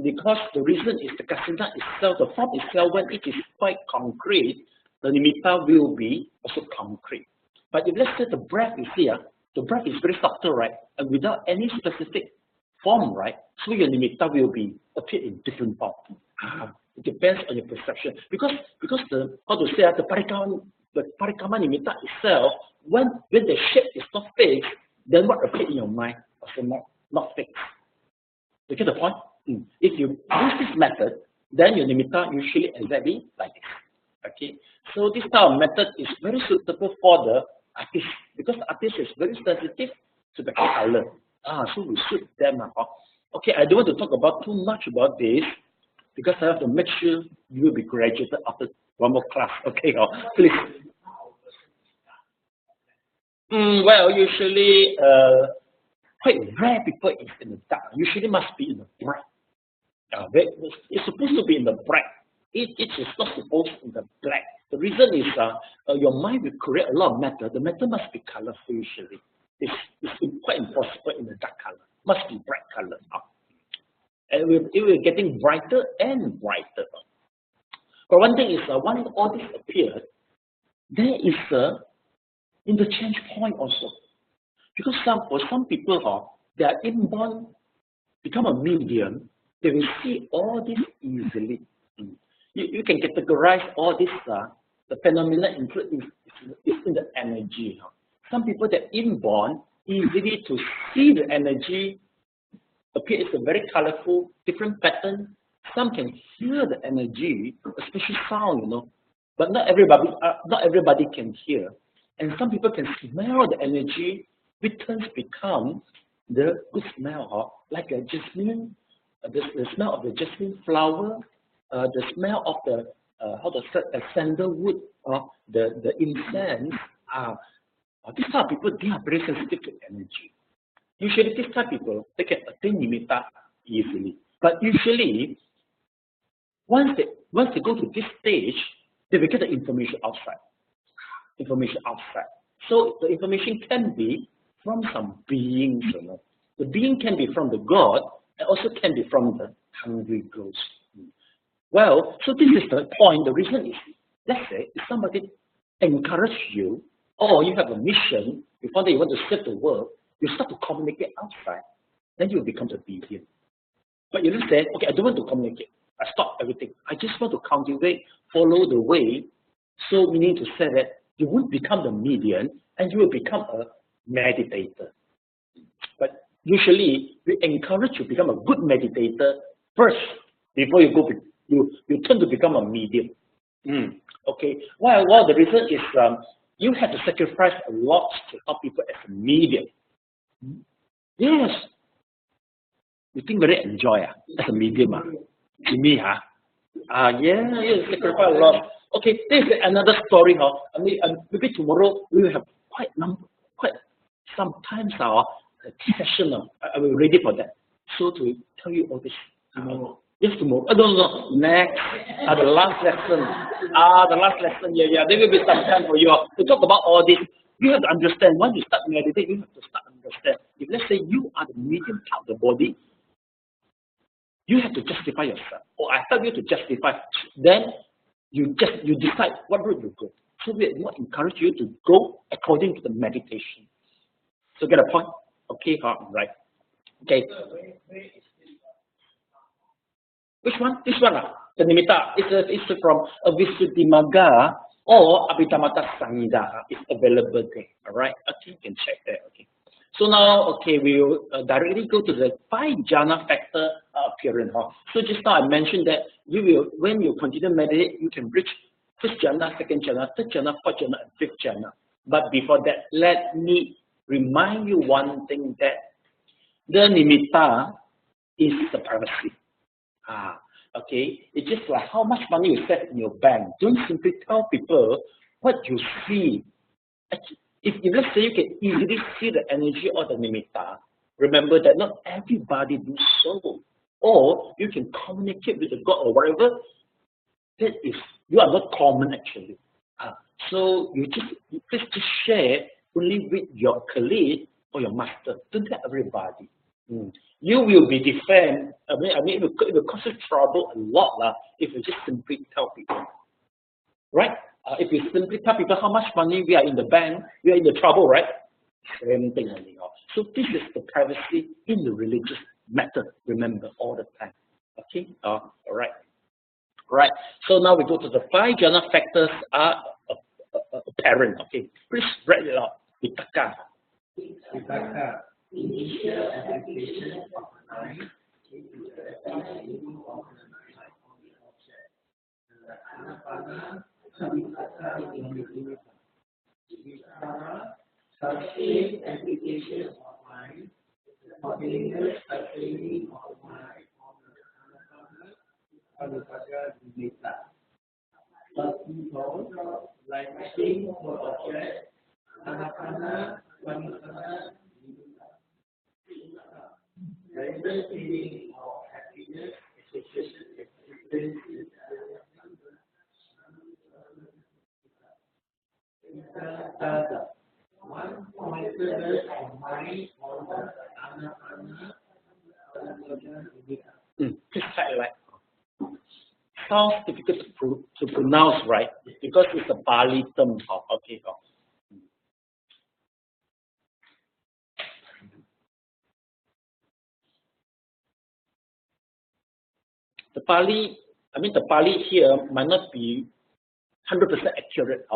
Because the reason is the kasina itself, the form itself, when it is quite concrete, the nimitta will be also concrete. But if let's say the breath is here, the breath is very subtle, right? And without any specific form, right? So your nimitta will be appear in different form. It depends on your perception. Because the how to say the parikama nimitta itself, when the shape is not fixed, then what appears in your mind also not fixed. You get the point? If you use this method, then your nimitta usually exactly like this. Okay, so this type of method is very suitable for the artist because the artist is very sensitive to the color. So we suit them. Okay, I don't want to talk about too much about this because I have to make sure you will be graduated after one more class. Okay, please. Well, usually quite rare people is in the dark. Usually must be in the bright. It's supposed to be in the bright. It is not supposed to be in the black. The reason is your mind will create a lot of matter. The matter must be colorful usually. It's quite impossible in the dark color. Must be bright color. And it will getting brighter and brighter. But one thing is, once all this appeared, there is a interchange point also. Because for some people, they are inborn, become a medium, they will see all this easily. You can categorize all this, the phenomena include is in the energy. Some people that inborn, easily to see the energy appear as a very colorful, different pattern. Some can hear the energy, especially sound, but not everybody can hear. And some people can smell the energy, which turns become the good smell, like a jasmine, the smell of the jasmine flower, the smell of the sandalwood, the incense. These type of people, they are very sensitive to energy. Usually, these type of people, they can attain nimitta easily. But usually, once they go to this stage, they will get the information outside. So the information can be from some beings, The being can be from the God, and also can be from the hungry ghost. Well, so this is the point. The reason is, let's say, if somebody encourages you, or you have a mission, you find that you want to serve the world, you start to communicate outside, then you will become the medium. But you just say, okay, I don't want to communicate. I stop everything. I just want to cultivate, follow the way. So meaning to say that you will become the medium and you will become a meditator. But usually we encourage you to become a good meditator first before you go. You turn to become a medium. Okay. Well, the reason is you have to sacrifice a lot to help people as a medium. Yes. You think very enjoy as a medium to me yeah, sacrifice a lot. Okay, this is another story I mean, maybe tomorrow we will have quite some times our session I will ready for that. So to tell you all this tomorrow. Yes, tomorrow. I don't know. Next, the last lesson. The last lesson. Yeah. There will be some time for you to talk about all this. You have to understand. Once you start meditating, you have to start understand. If let's say you are the medium part of the body, you have to justify yourself. Or I help you to justify. Then you decide what route you go. So we will encourage you to go according to the meditation. So get a point? Okay, right. Okay. Which one? This one the nimitta. It's from a Visuddhimagga or Abhidhammatasangha. It's available there. Alright? Okay, you can check there. Okay. So now, okay, we will directly go to the 5 jhana factor appearance. So just now I mentioned that you will, when you continue meditate, you can reach first jhana, second jhana, third jhana, fourth jhana, and fifth jhana. But before that, let me remind you one thing, that the nimitta is the privacy. Okay, it's just like how much money you set in your bank. Don't simply tell people what you see. If let's say you can easily see the energy of the nimitta, remember that not everybody do so. Or you can communicate with the God or whatever. That is, you are not common actually. So you please just share only with your colleague or your master. Don't tell everybody. You will be defended. I mean, it will cause you trouble a lot if you just simply tell people, right? If you simply tell people how much money we are in the bank, we are in the trouble, right? Same thing only. So this is the privacy in the religious method. Remember all the time. Okay. All right. Right. So now we go to the 5 jhana factors are apparent. Okay. Please write it out. Vitakka. Initial application of the mind into the feeling of the mind on the object. Anapana, Samatha and Vipasana, sustained application of mind, continuous sustaining of mind on the Anapana, Vipasana, like seeing for object, Anapana, Guanyintang Cheras feeling of happiness, association, experience, one pointedness of mind on the Anapana. Just highlight. Sounds difficult to pronounce, right? Because it's a Pali term. Okay. The Pali here might not be 100% accurate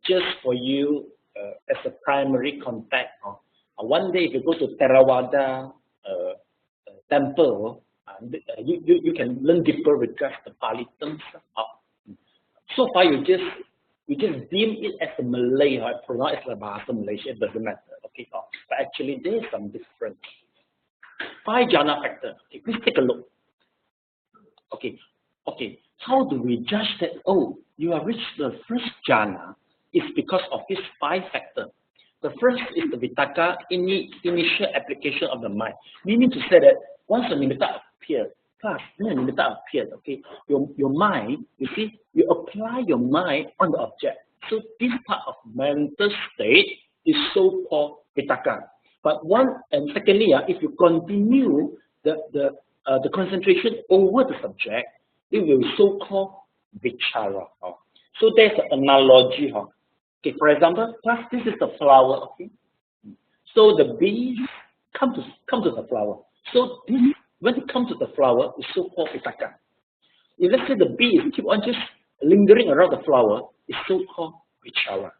just for you as a primary contact. One day if you go to Theravada temple, you can learn deeper regards the Pali terms. So far you just deem it as a Malay, pronounce it as Bahasa Malaysia, it doesn't matter. Okay, but actually there is some difference. 5 jhana factor. Okay, please take a look. Okay. How do we judge that? Oh, you have reached the first jhana. It's because of these 5 factors. The first is the vitakka, initial application of the mind. Meaning to say that once the nimitta appears, okay, your mind, you see, you apply your mind on the object. So this part of mental state is so-called vitakka. But secondly, if you continue the concentration over the subject, it will so-called vichara. So there's an analogy. Okay, for example, this is the flower. Okay, so the bees come to the flower. So this, when it comes to the flower, it's so-called vitakka. If let's say the bees keep on just lingering around the flower, it's so-called vichara.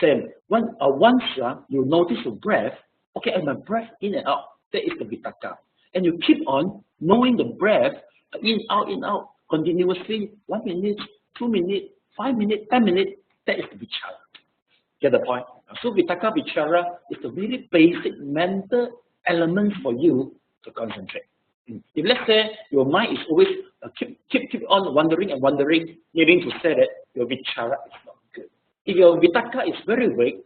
Same. Once you notice your breath, okay, and my breath in and out, that is the vitakka. And you keep on knowing the breath in, out, continuously, 1 minute, 2 minutes, 5 minutes, 10 minutes, that is the vichara. Get the point? So Vitakka Vichara is the very basic mental elements for you to concentrate. If let's say your mind is always keep on wandering and wandering, meaning to say that your Vichara is not good. If your Vitakka is very weak,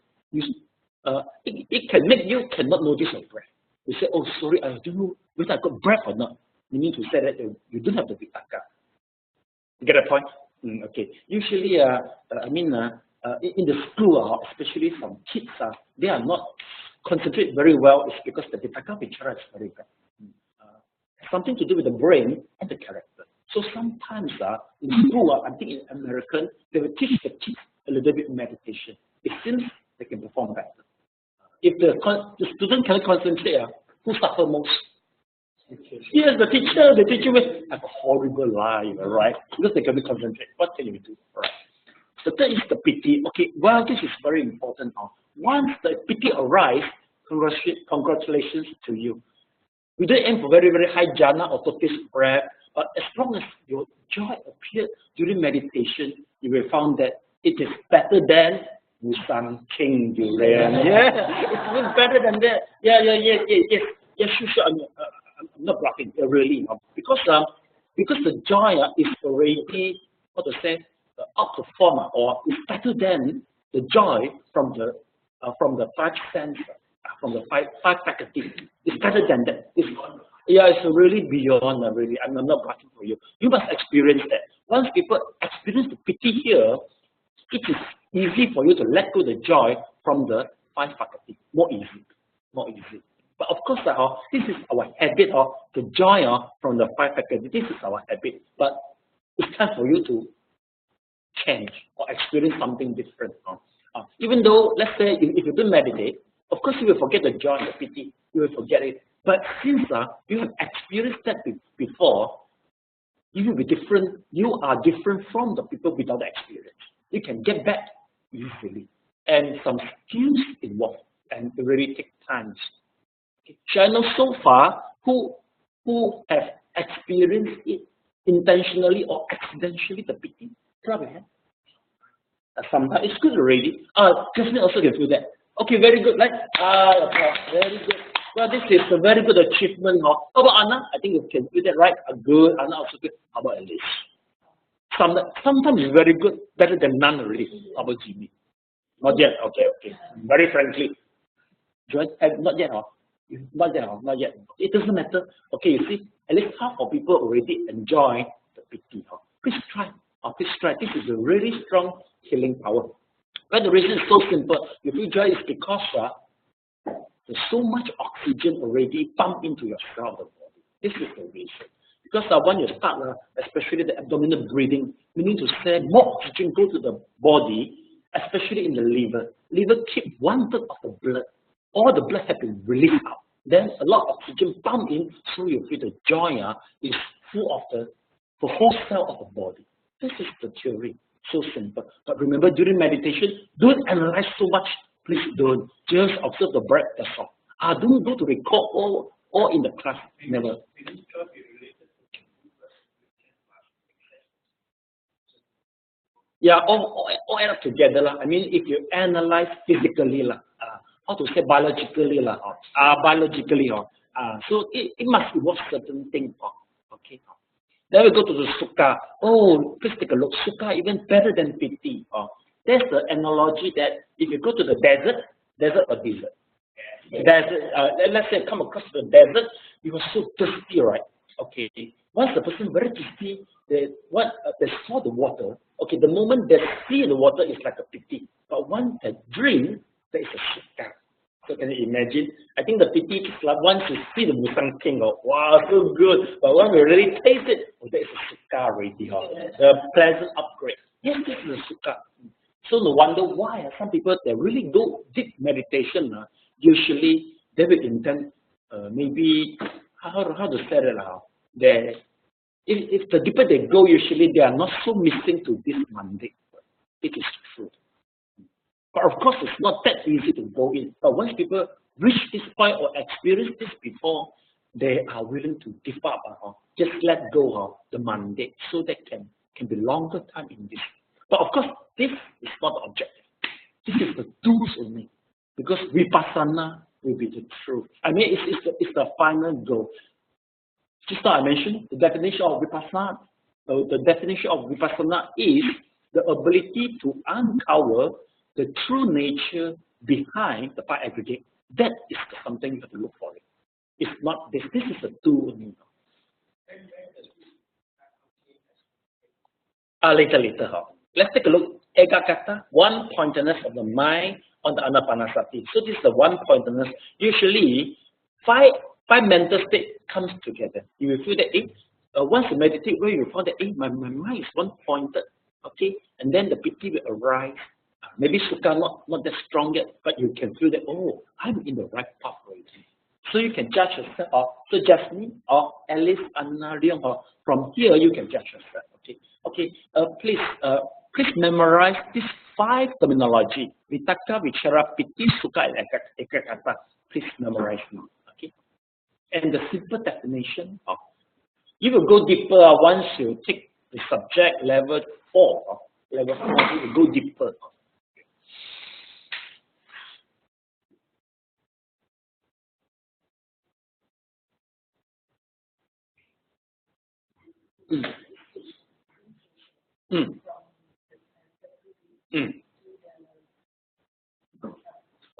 it can make you cannot notice your breath. You say, oh sorry, I don't know whether I got breath or not. Meaning to say that you don't have the Vitakka. Get a point? Okay. Usually, in the school, especially some kids, they are not concentrate very well. It's because the Vitakka Vichara is very bad. Something to do with the brain and the character. So sometimes in school, I think in American, they will teach the kids a little bit meditation. It seems they can perform better. If the student cannot concentrate, who suffer most? Yes, the teacher. The teacher will have a horrible life, right? Because they cannot concentrate. What can you do? Right. The third is the piti. Okay, well, this is very important. Once the piti arrives, congratulations to you. We don't aim for very, very high jhana or totis breath, but as long as your joy appeared during meditation, you will find that it is better than Musang King Durian. Yeah, it's even better than that. Yes, sure. I'm not bluffing, really, because the joy is already, how to say, out of form, or it's better than the joy from the five senses, from the five faculties. It's better than that. It's really beyond. Really, I'm not bluffing for you. You must experience that. Once people experience the pity here, it is easy for you to let go the joy from the five faculties. More easy. But of course, this is our habit of the joy from the five faculties. This is our habit. But it's time for you to change or experience something different. Even though, let's say, if you don't meditate, of course you will forget the joy and the pity. You will forget it. But since you have experienced that before, you will be different. You are different from the people without the experience. You can get back easily, and some skills involved, and it really takes time. Shall I know so far who have experienced it intentionally or accidentally, the pity? Clap your hand. Sometimes it's good already. Jasmine also can do that. Okay, very good. Very good. Well, this is a very good achievement. How about Anna? I think you can do that, right? Good. Anna also good. How about Alice? Sometimes it's very good, better than none already. How about Jimmy? Not yet. Okay. Very frankly, not yet. Not yet. It doesn't matter. Okay, you see, at least half of people already enjoy the piti. Please try. This is a really strong healing power. But the reason is so simple. You feel joy is because there's so much oxygen already pumped into your cell of the body. This is the reason. Because when you start, especially the abdominal breathing, meaning to say more oxygen go to the body, especially in the liver. Liver keep 1/3 of the blood. All the blood has been released out. Then a lot of oxygen pumped in, so you feel the joy is full of the whole cell of the body. This is the theory. So simple. But remember, during meditation, don't analyze so much. Please don't. Just observe the breath, that's all. Don't go to record all in the class. Never. Yeah, all add up together. I mean, if you analyze physically, how to say biologically, so it must involve certain things. Okay. Then we go to the sukha. Oh, please take a look. Sukha even better than piti. There's the analogy that if you go to the desert or desert. Let's say come across the desert, you are so thirsty, right? Okay. Once the person very thirsty, they saw the water. Okay, the moment they see the water, it's like a piti. But once they drink, there is a sukha. So can you imagine? I think the piti is like once you see the Musang King, wow, so good. But when we really taste it, there is a sukha already. The pleasant upgrade. Yes, this is a sukha. So no wonder why some people they really go deep meditation. Usually they will intend maybe how to say it if the deeper they go, usually they are not so missing to this mandate. It is true. But of course, it's not that easy to go in. But once people reach this point or experience this before, they are willing to give up, just let go of the mandate, so that can be longer time in this. But of course, this is not the objective. This is the tools only. Because Vipassana will be the truth. I mean, it's the final goal. Just now I mentioned the definition of Vipassana. The definition of Vipassana is the ability to uncover the true nature behind the five aggregate. That is something you have to look for it. It's not this. This is a tool only. Later. Let's take a look. Ekagata, one-pointedness of the mind on the anapanasati. So this is the one-pointedness. Usually, five mental states comes together. You will feel that once you meditate, where you find that my mind is one-pointed, okay, and then the piti will arise. Maybe sukha not that strong yet, but you can feel that I'm in the right path already. So you can judge yourself, so Jasmine or Alice, Anna, Leon, or from here you can judge yourself. Okay. Please memorize these five terminology: Vitaka, Vichara, Piti, Sukha, and Ekagata. Please memorize now. Okay. And the simple definition of you will go deeper once you take the subject level 4. Level 4, you will go deeper.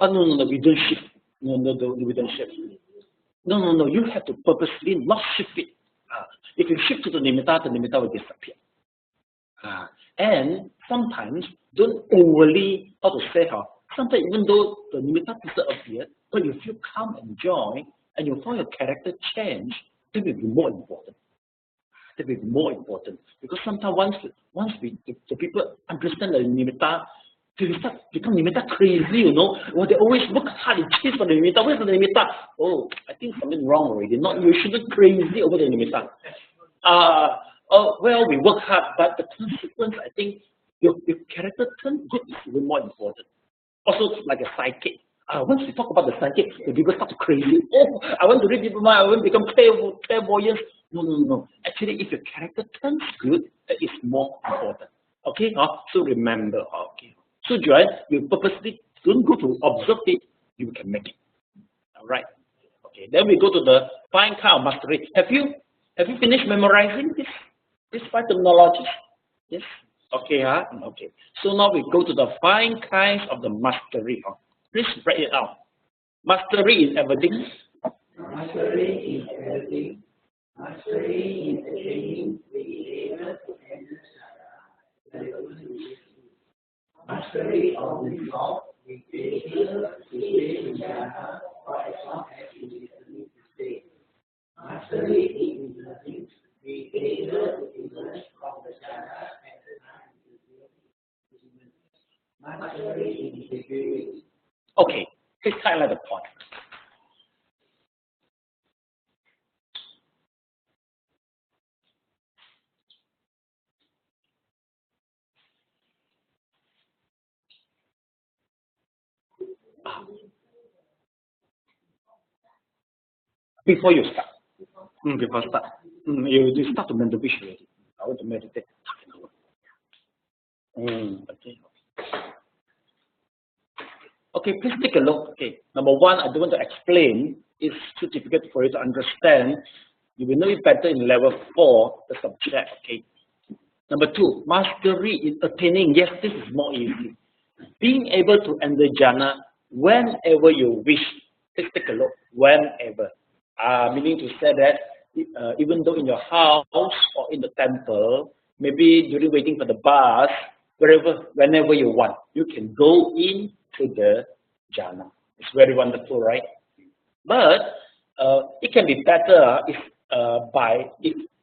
No, we don't shift. No, we don't shift. No, you have to purposely not shift it. If you shift to the nimitta will disappear. And sometimes, don't overly, sometimes even though the nimitta disappear, but you feel calm and joy, and you find your character change, that will be more important. That will be more important. Because sometimes once the people understand the nimitta, they start become nimitta crazy, they always work hard and chase for the nimitta. Where's the nimitta? I think something wrong already. You shouldn't crazy over the nimitta. Well, we work hard, but the consequence, I think, your character turn good is even more important. Also, like a psychic. Once we talk about the psychic, the people start to crazy. I want to read people's mind. I want to become clairvoyant. No. Actually, if your character turns good, that is more important. Okay? So remember. Okay. So Joy, you purposely don't go to observe it, you can make it. All right. Okay. Then we go to the fine kind of mastery. Have you finished memorizing this five terminologies? Yes. Okay. Okay. So now we go to the fine kinds of the mastery. Please write it out. Mastery is everything. Mastery is everything. Mastery is attaining the able to handle Shanga. Mastery of the thought, the able to stay in Shanga for as long as you need to stay. Mastery is learning, the able to emerge from the Shanga at the time you feel. Mastery is integrity. Okay, please highlight the point. Before you start, you start to meditate already. I want to meditate half an hour. Okay, please take a look. Okay, number one, I don't want to explain. It's too difficult for you to understand. You will know it better in level 4, the subject. Okay. Number 2, mastery in attaining. Yes, this is more easy. Being able to enter jhana whenever you wish. Please take a look. Whenever. Meaning to say that even though in your house or in the temple, maybe during waiting for the bus, whenever you want, you can go in to the jhana. It's very wonderful, right? But it can be better if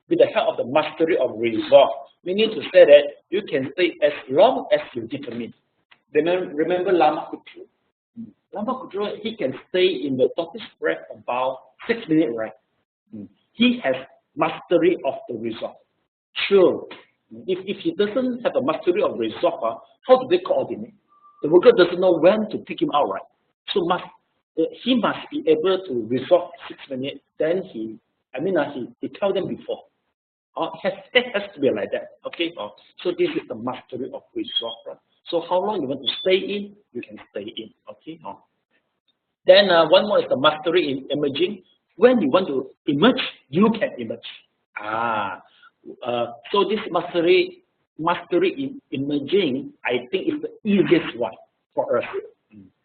with the help of the mastery of resolve. Meaning to say that you can stay as long as you determine. Remember Lama Kutru? Lama Kutru, he can stay in the tortoise breath about 6 minutes, right? He has mastery of the resolve. Sure. If he doesn't have a mastery of resolve, how do they coordinate? The worker doesn't know when to take him out, right? So he must be able to resolve 6 minutes. Then he tell them before. It has to be like that. Okay. So this is the mastery of resolve. Right? So how long you want to stay in, you can stay in. Okay. Then one more is the mastery in emerging. When you want to emerge, you can emerge. So this mastery in emerging, I think is the easiest one for us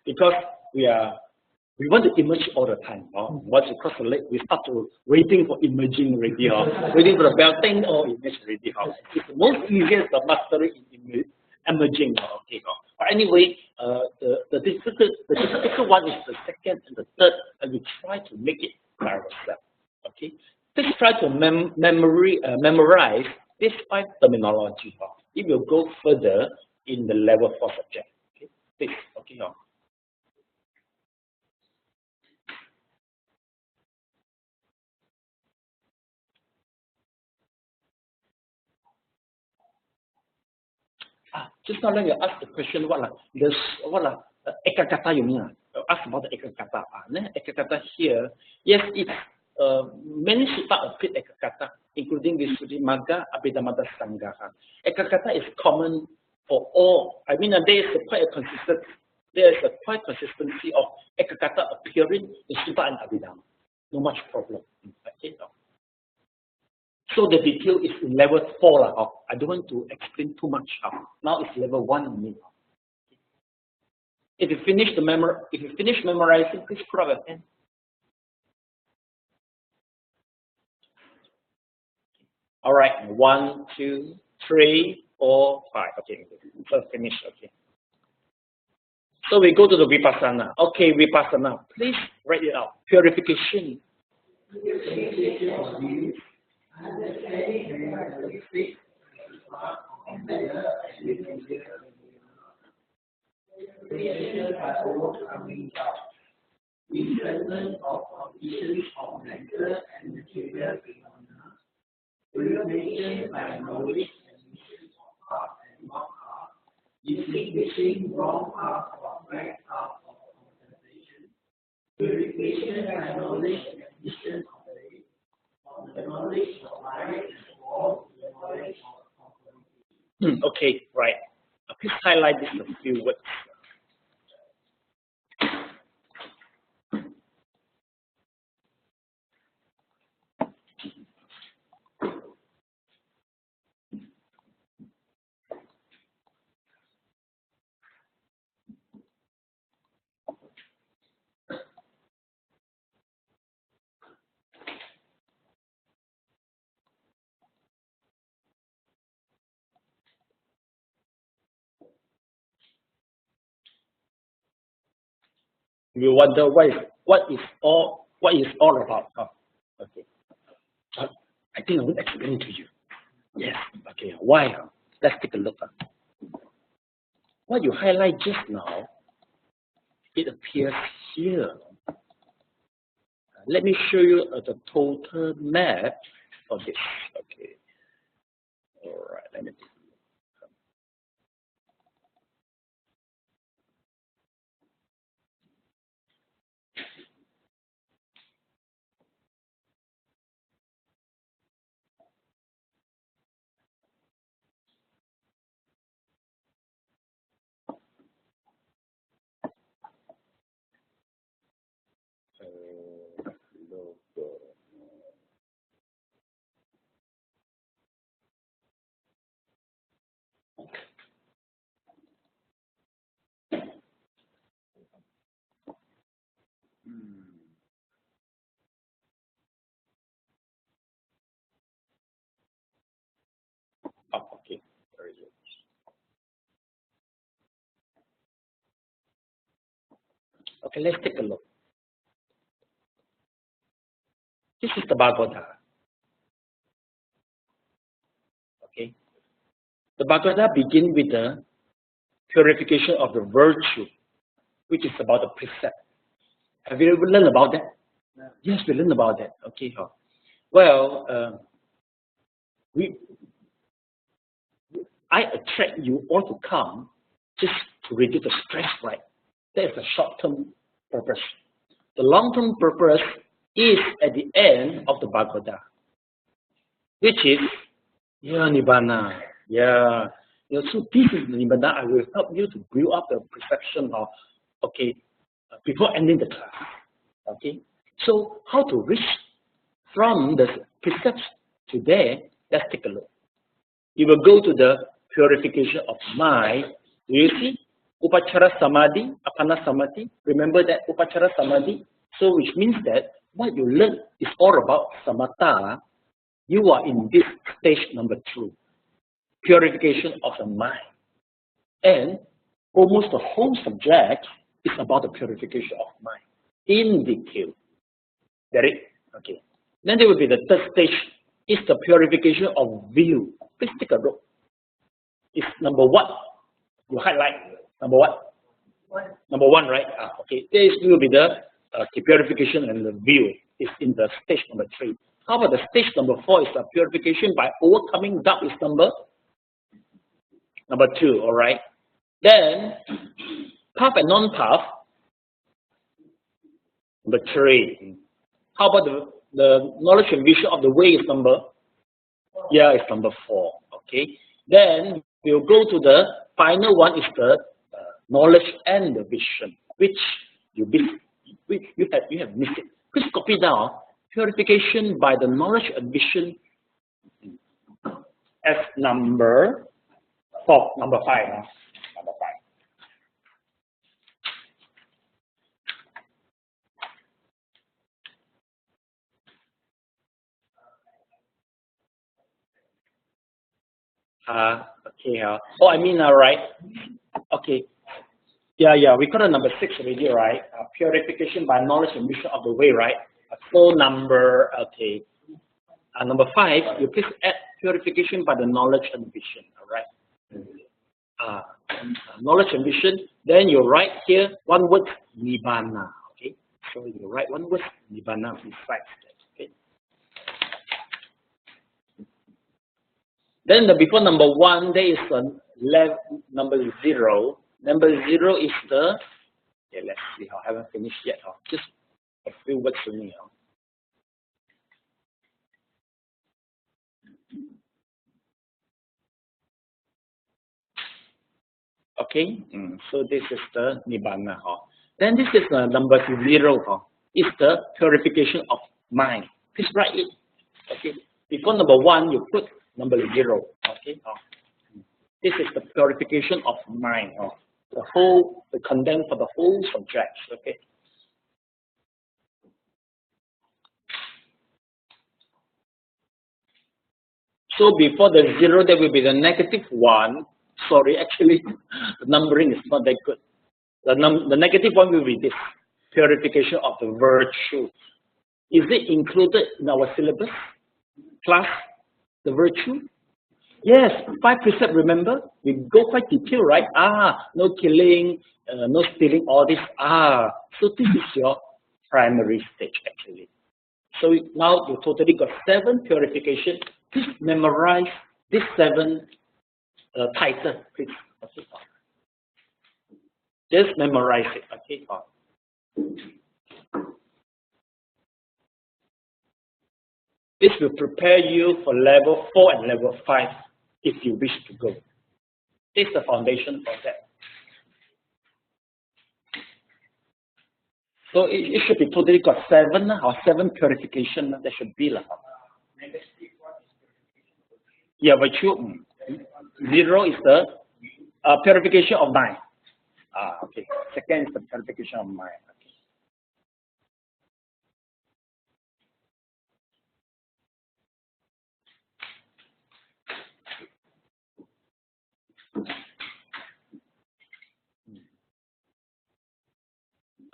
because we want to emerge all the time. Once you cross the lake, we start to waiting for emerging already. Waiting for the bell thing or image already. It's the most easiest the mastery in emerging. Okay. But anyway, the difficult one is the second and the third, and we try to make it by ourselves. Okay. Please try to memorize this 5 terminology. It will go further in the level 4 subject. Okay. Please. Okay. Just now let me ask the question, ekakata you mean? Ask about the ekakata. Ekakata here, yes, it's many sutta appear ekakata, including Visuddhimagga, Abhidhammatasangha. Ekakata is common for all. I mean, there is quite a consistency of ekakata appearing in sutta and Abhidhamma. No much problem. Okay. So the detail is in level 4. I don't want to explain too much. Now it's level 1 only. If you finish memorizing, please put up a pen. All right, 1, 2, 3, 4, 5. Okay, so finish. Okay. So we go to the vipassana. Okay, vipassana. Please write it out. Purification. Of conditions of mental and material phenomena, illumination by knowledge and mission of heart and not heart, distinguishing wrong path from right path of contemplation, purification by knowledge and mission of faith, from the knowledge of life and war to the knowledge of contemplation. Okay, right. Please highlight this in a few words. You wonder what is all about. Okay. I think I will explain to you. Yes. Okay. Why? Let's take a look. What you highlight just now, it appears here. Let me show you the total map of this. Okay. All right. Let me take a look. Okay, very good. Okay, let's take a look. This is the Bhagavata. Okay. The Bhagavata begins with the purification of the virtue, which is about the precept. Have you ever learned about that? No. Yes, we learned about that. Okay. Well, I attract you all to come just to reduce the stress, right? That is the short-term purpose. The long-term purpose is at the end of the Bhagavata, which is Nibbana. So this is the Nibbana. I will help you to build up the perception of, okay, before ending the class. Okay, so how to reach from the precepts to there? Let's take a look. You will go to the purification of mind. Do you see? Upachara Samadhi, Apana Samadhi. Remember that Upachara Samadhi? So which means that what you learn is all about Samatha. You are in this stage number 2. Purification of the mind. And almost the whole subject is about the purification of mind in detail. Get it? Okay. Then there will be the third stage, is the purification of view. Please take a look. It's number 1. You highlight number what? Number 1, right? Okay. This will be the purification and the view. Is in the stage number 3. How about the stage number 4 is the purification by overcoming doubt is number 2, all right? Then, path and non-path, number 3. How about the knowledge and vision of the way is number? Yeah, it's number 4, okay? Then, we'll go to the final one is the knowledge and the vision, which you have missed it. Please copy down. Purification by the knowledge and vision as number 4, number 5. Number 5. Okay. Oh, I mean, right. Okay. Yeah. We got a number 6 already, right? Purification by knowledge and vision of the way, right? So number 5, you please add purification by the knowledge and vision, all right? Knowledge and vision. Then you write here one word Nibbana, okay? So you write one word Nibbana besides that, okay? Then before number 1, there is number 0. Number 0 is the, let's see, I haven't finished yet. Just a few words to me. Okay, so this is the Nibbana. Then this is number 0. Is the purification of mind. Please write it. Okay, before number 1, you put number 0. Okay, this is the purification of mind. The content for the whole subject. Okay. So before the 0, there will be the negative 1. Sorry, actually, the numbering is not that good. The negative 1 will be this, purification of the virtue. Is it included in our syllabus? Class, the virtue? Yes, 5 precepts, remember? We go quite detailed, right? No killing, no stealing, all this. So this is your primary stage, actually. So now you totally got 7 purification. Please memorize this 7 title, please. Okay. Just memorize it. Okay. This will prepare you for level 4 and level 5 if you wish to go. This is the foundation for that. So it should be totally got 7 or 7 purification. There should be. Yeah, virtue. 0 is the purification of mind. Okay. Second is the purification of mind.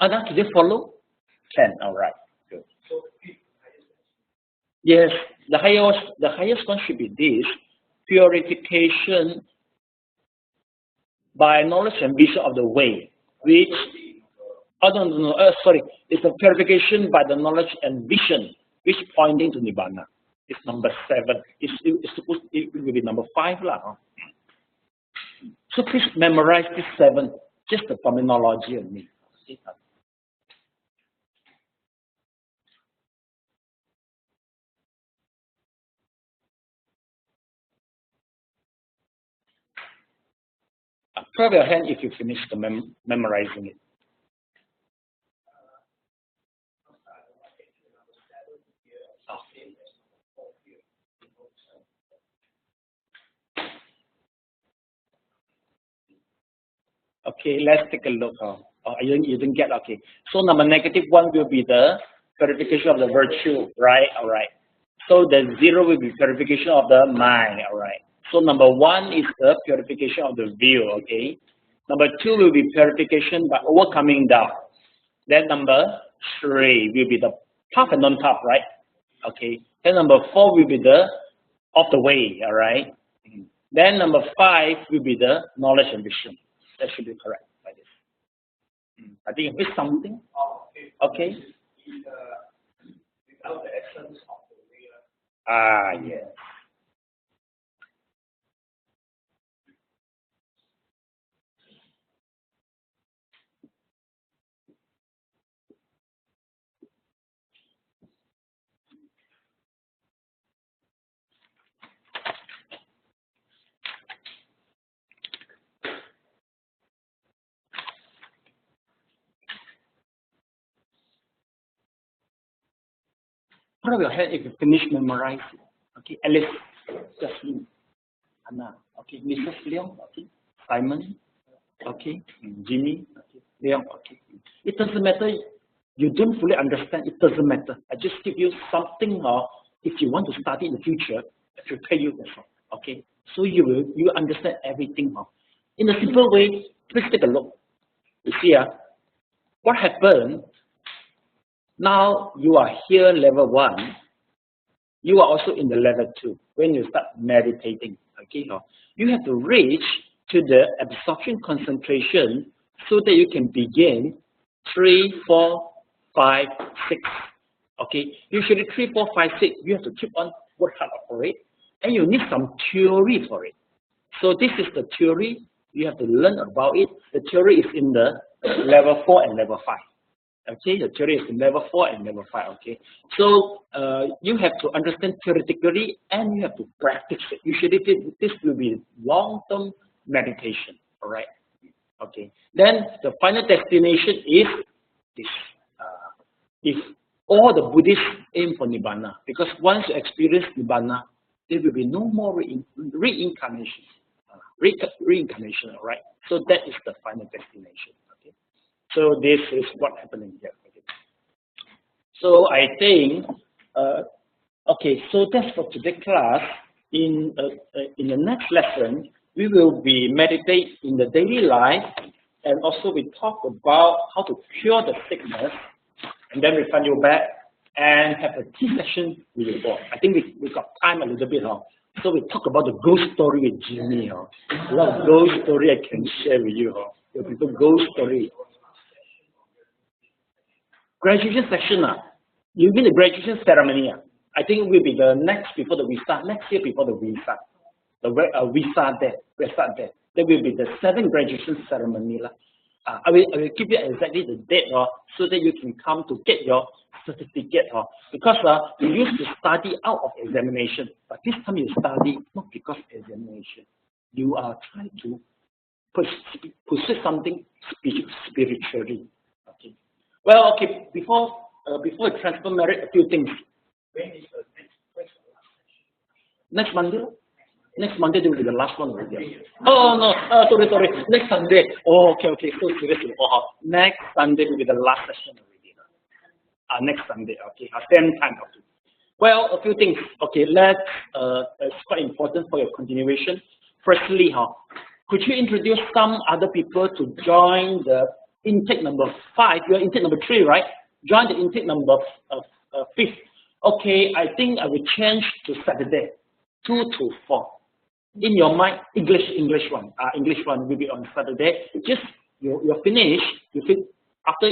Now, did they follow? Can. All right. Good. Yes, the highest one should be this. Purification by knowledge and vision of the way, which, sorry, it's a purification by the knowledge and vision, which pointing to Nibbana. It's number 7. It will be number 5 lah. So please memorize this 7, just the terminology only. Put up your hand if you finish the memorizing it. Okay, let's take a look. You didn't get, okay. So number -1 will be the purification of the virtue, right? All right. So the 0 will be purification of the mind, all right. So number 1 is the purification of the view, okay. Number 2 will be purification by overcoming doubt. Then number 3 will be the tough and non-tough, right? Okay. Then number 4 will be the of the way, all right. Then number 5 will be the knowledge and vision. That should be correct like this. I think you missed something. Okay. Without the essence of the way. Ah, yes. Put up your hand if you finish memorizing. Okay, Alice, Jasmine, Anna, okay, Mrs. Leong, okay, Simon, okay, Jimmy, okay, Leong, okay. It doesn't matter. You don't fully understand. It doesn't matter. I just give you something. If you want to study in the future, I prepare you. That's all. Okay. So you understand everything. In a simple way, please take a look. You see, what happened? Now you are here, level 1. You are also in the level 2 when you start meditating. Okay, you have to reach to the absorption concentration so that you can begin 3, 4, 5, 6. Okay, usually 3, 4, 5, 6. You have to keep on work hard for it, and you need some theory for it. So this is the theory. You have to learn about it. The theory is in the level 4 and level 5. Okay, the theory is in level 4 and level 5. Okay, so you have to understand theoretically and you have to practice it. Usually this will be long-term meditation. All right. Okay. Then the final destination is this. If all the Buddhists aim for Nibbana, because once you experience Nibbana, there will be no more reincarnation. Reincarnation. All right. So that is the final destination. Okay. So this is what happening here. Okay. So I think, okay, so that's for today's class. In the next lesson, we will be meditate in the daily life, and also we talk about how to cure the sickness, and then we find you back and have a tea session with you all. I think we got time a little bit, so we talk about the ghost story with Jimmy. A lot of ghost story I can share with you. The people ghost story. Graduation session, you mean the graduation ceremony? I think it will be the next before the visa, next year before the visa. The visa there, we start there. There will be the 7th graduation ceremony. I will give you exactly the date so that you can come to get your certificate. Because you used to study out of examination, but this time you study not because of examination. You are trying to pursue something spiritually. Okay. Well, okay. Before we transfer merit, a few things. When is the next Monday? Next Monday will be the last one already. Oh no, sorry. Next Sunday. Oh, okay. So seriously. Next Sunday will be the last session already. Next Sunday. Okay. Same time. Okay. Well, a few things. Okay. It's quite important for your continuation. Firstly, could you introduce some other people to join the intake number 5? You're intake number 3, right? Join the intake number 5th. Okay, I think I will change to Saturday, 2 to 4. In your mind, English one will be on Saturday. Just you're finished. After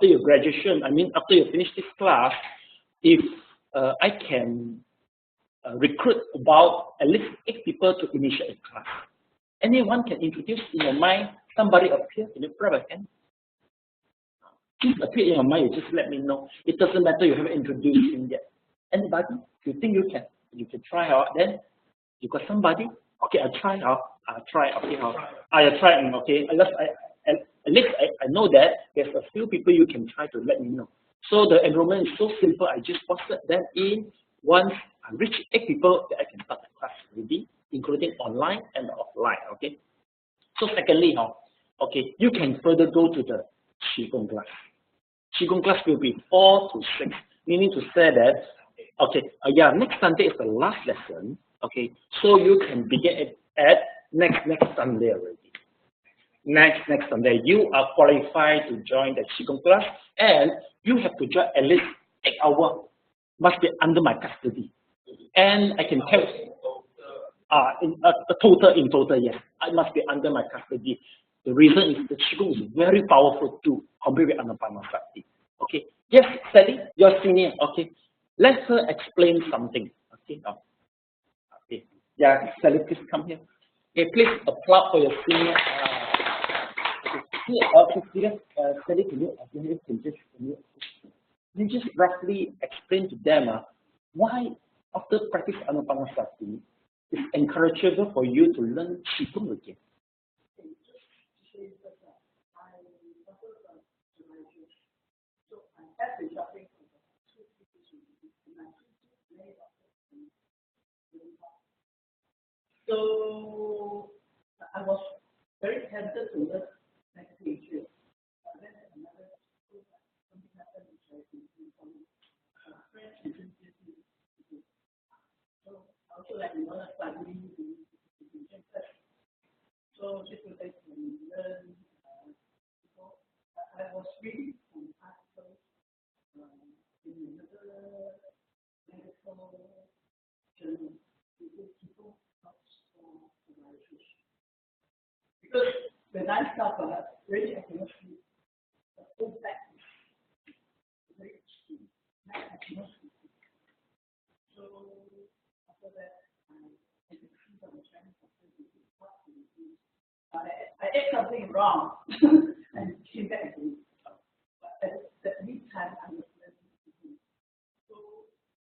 your graduation. I mean, after you finish this class, if I can recruit about at least 8 people to initiate a class. Anyone can introduce in your mind. Somebody appear. Can you grab a hand? Just appear in your mind. You just let me know. It doesn't matter. You haven't introduced him yet. Anybody? You think you can try out? Then you got somebody? Okay, I try. Okay, I try. Okay, at least I know that there's a few people you can try to let me know. So the enrollment is so simple. I just posted them in. Once I reach 8 people, then I can start the class already, including online and offline. Okay. So secondly, okay, you can further go to the Qigong class. Qigong class will be 4 to 6, meaning to say that, okay, next Sunday is the last lesson. Okay, so you can begin at next Sunday already. Next Sunday, you are qualified to join the Qigong class, and you have to join at least 8 hours. Must be under my custody. And I can tell in total, yes, I must be under my custody. The reason is the Qigong is very powerful too, compared with Anapanasati. Okay, yes, Sally, your senior. Okay, let her explain something. Okay, okay, yeah, Sally, please come here. Okay, please applaud for your senior. Sally, can you just roughly explain to them why after practice Anapanasati, it's encourageable for you to learn Qigong again. So I was very tempted to learn meditation. Then another something happened which I did from French and so also like studying the so this was like learn. I was reading some articles in another medical journal. Because when I suffer, really I cannot sleep. The whole back is very extreme. I cannot sleep. So after that, I could see some Chinese doctors. I ate something wrong and came back again. But at that meantime, I was learning to do. So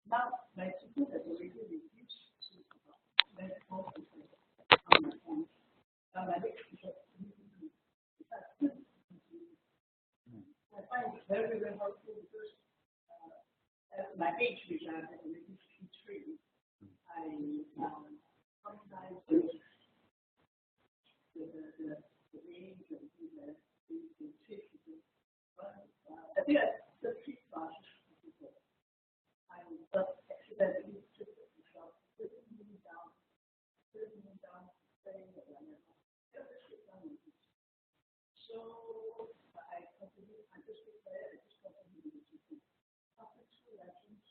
now my tutor has already reduced to about medical on my phone. My next teacher, I find it very, very helpful because at my age, which I have already 53, I sometimes the age and the trick. I think the trick was I just accidentally took myself 30 minutes down, saying that I never. So I continue, I just declared, I just continue to do. After 2 lessons,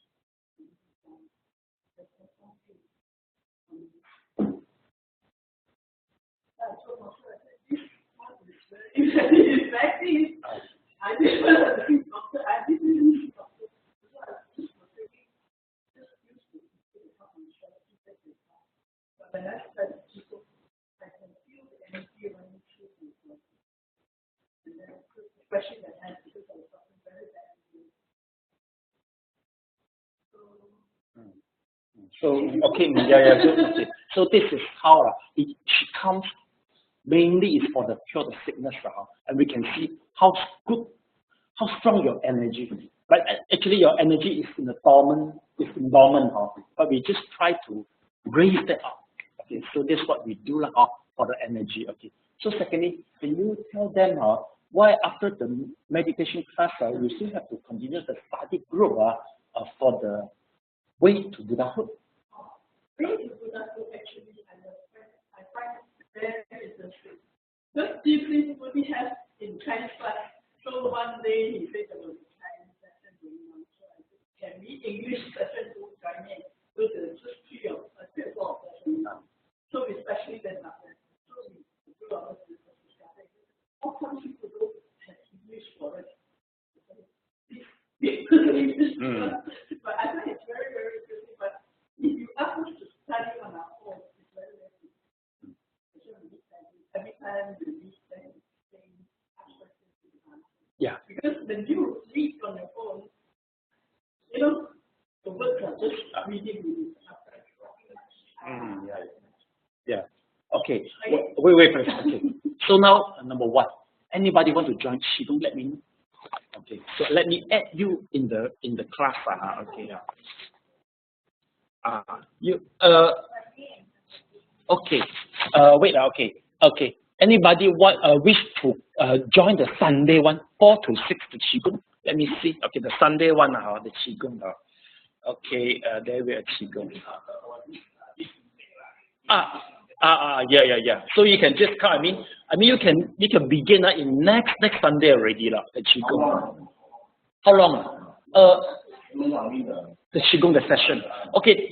I told myself, this one is very effective. I didn't see doctor, I didn't see doctor. So I just was thinking, just use the help and try to get it. But when I started to go, I can feel the energy running through me. And then, especially the hands, because I was suffering very badly. So okay, okay. So this is how she comes. Mainly is for the cure the sickness, and we can see how good, how strong your energy is. But actually, your energy is in the dormant, but we just try to raise that up. Okay, so that's what we do for the energy. Okay. So secondly, can you tell them why after the meditation class you still have to continue the study group for the way to Buddhahood? Way to Buddhahood, actually, I find very interesting. Just deeply Buddhist has in Chinese class. So one day he said there was a Chinese session going on. So I said, can we English session to join in? So there's just 3 or 4 sessions now. So especially then after. So we do our discussion. How come people don't have English for it? But I think it's very, very interesting. But if you ask us to study on our own, it's very, very interesting. Every time you read things, yeah. Because when you read on your own, the words are just reading. Yeah. Okay, wait first. Okay. So now, number one, anybody want to join Qigong? Let me know. Okay, so let me add you in the class. Okay. You okay. Wait. Okay. Anybody wish to join the Sunday one, 4 to 6 the Qigong? Let me see. Okay, the Sunday one. The Qigong. Okay. There we are Qigong. Yeah. So you can just come. I mean you can begin in next Sunday already the Qigong. How long? The Qigong the session. Okay,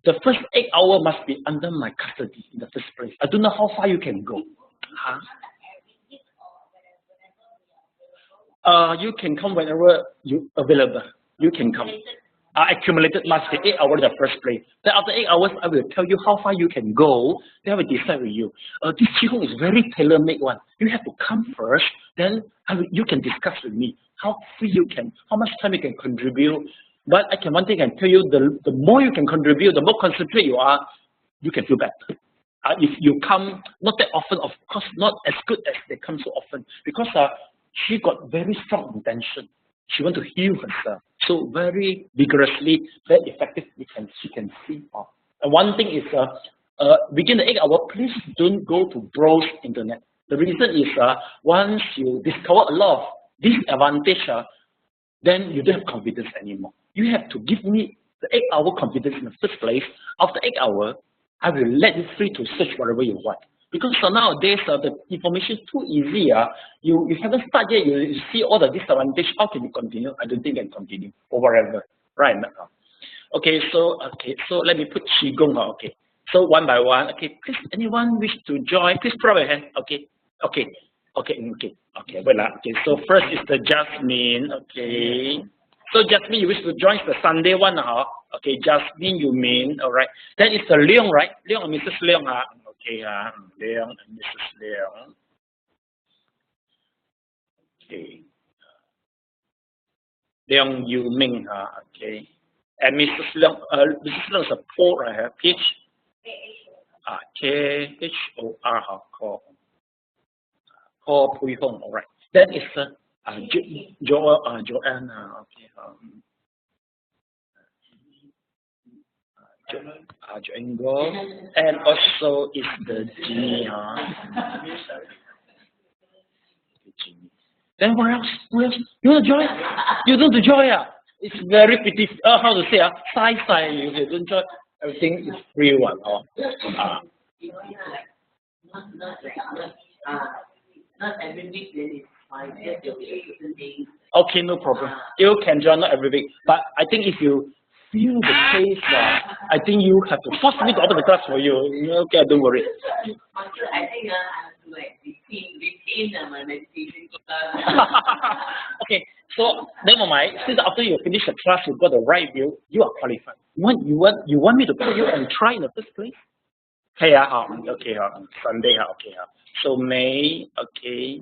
the first 8 hours must be under my custody in the first place. I don't know how far you can go. You can come whenever you available. You can come. Accumulated must be 8 hours in the first place. Then after 8 hours, I will tell you how far you can go. Then I will decide with you. This Qigong is very tailor-made one. You have to come first. Then you can discuss with me how free you can, how much time you can contribute. But one thing I can tell you, the more you can contribute, the more concentrated you are, you can feel better. If you come not that often, of course, not as good as they come so often, because she got very strong intention. She want to heal herself. So very vigorously, very effective, she can see. And one thing is, within the 8 hours, please don't go to browse internet. The reason is, once you discover a lot of disadvantage, then you don't have confidence anymore. You have to give me the 8 hour confidence in the first place. After 8 hours, I will let you free to search whatever you want. Because nowadays, the information is too easy. You haven't started yet, you see all the disadvantage. How can you continue? I don't think I can continue or whatever. Right now. Okay, so let me put Qigong. Okay. So one by one. Okay, please, anyone wish to join? Please put up your hand. Okay. Wait. Okay, so first is the Jasmine. Okay. So Jasmine, you wish to join the Sunday one. Okay, Jasmine, you mean, all right. Then it's the Leong, right? Leong and Mrs. Leong. Okay, Leong and Mrs. Leong. Okay. Leong Yu Ming. Okay. And Mrs. Leong is a Paul, right? P-H? K-H-O-R. Paul Pui Hong, all right. Then it's Joanne. Okay. Joanne, and also is the Jimmy. Then what else? You want to join? You don't to join? It's very pretty. How to say? Sai. You don't join. Everything is free one. Not every week then it's fine. Okay, no problem. You can join not every week, but I think if you feel the case, I think you have to force me to open the class for you. Okay, don't worry. I think I have to retain my meditation Okay, so never mind. Since after you finish the class, you got the right view, you are qualified. You want me to put you and try in the first place? Hey, okay, Sunday, okay. So May, okay.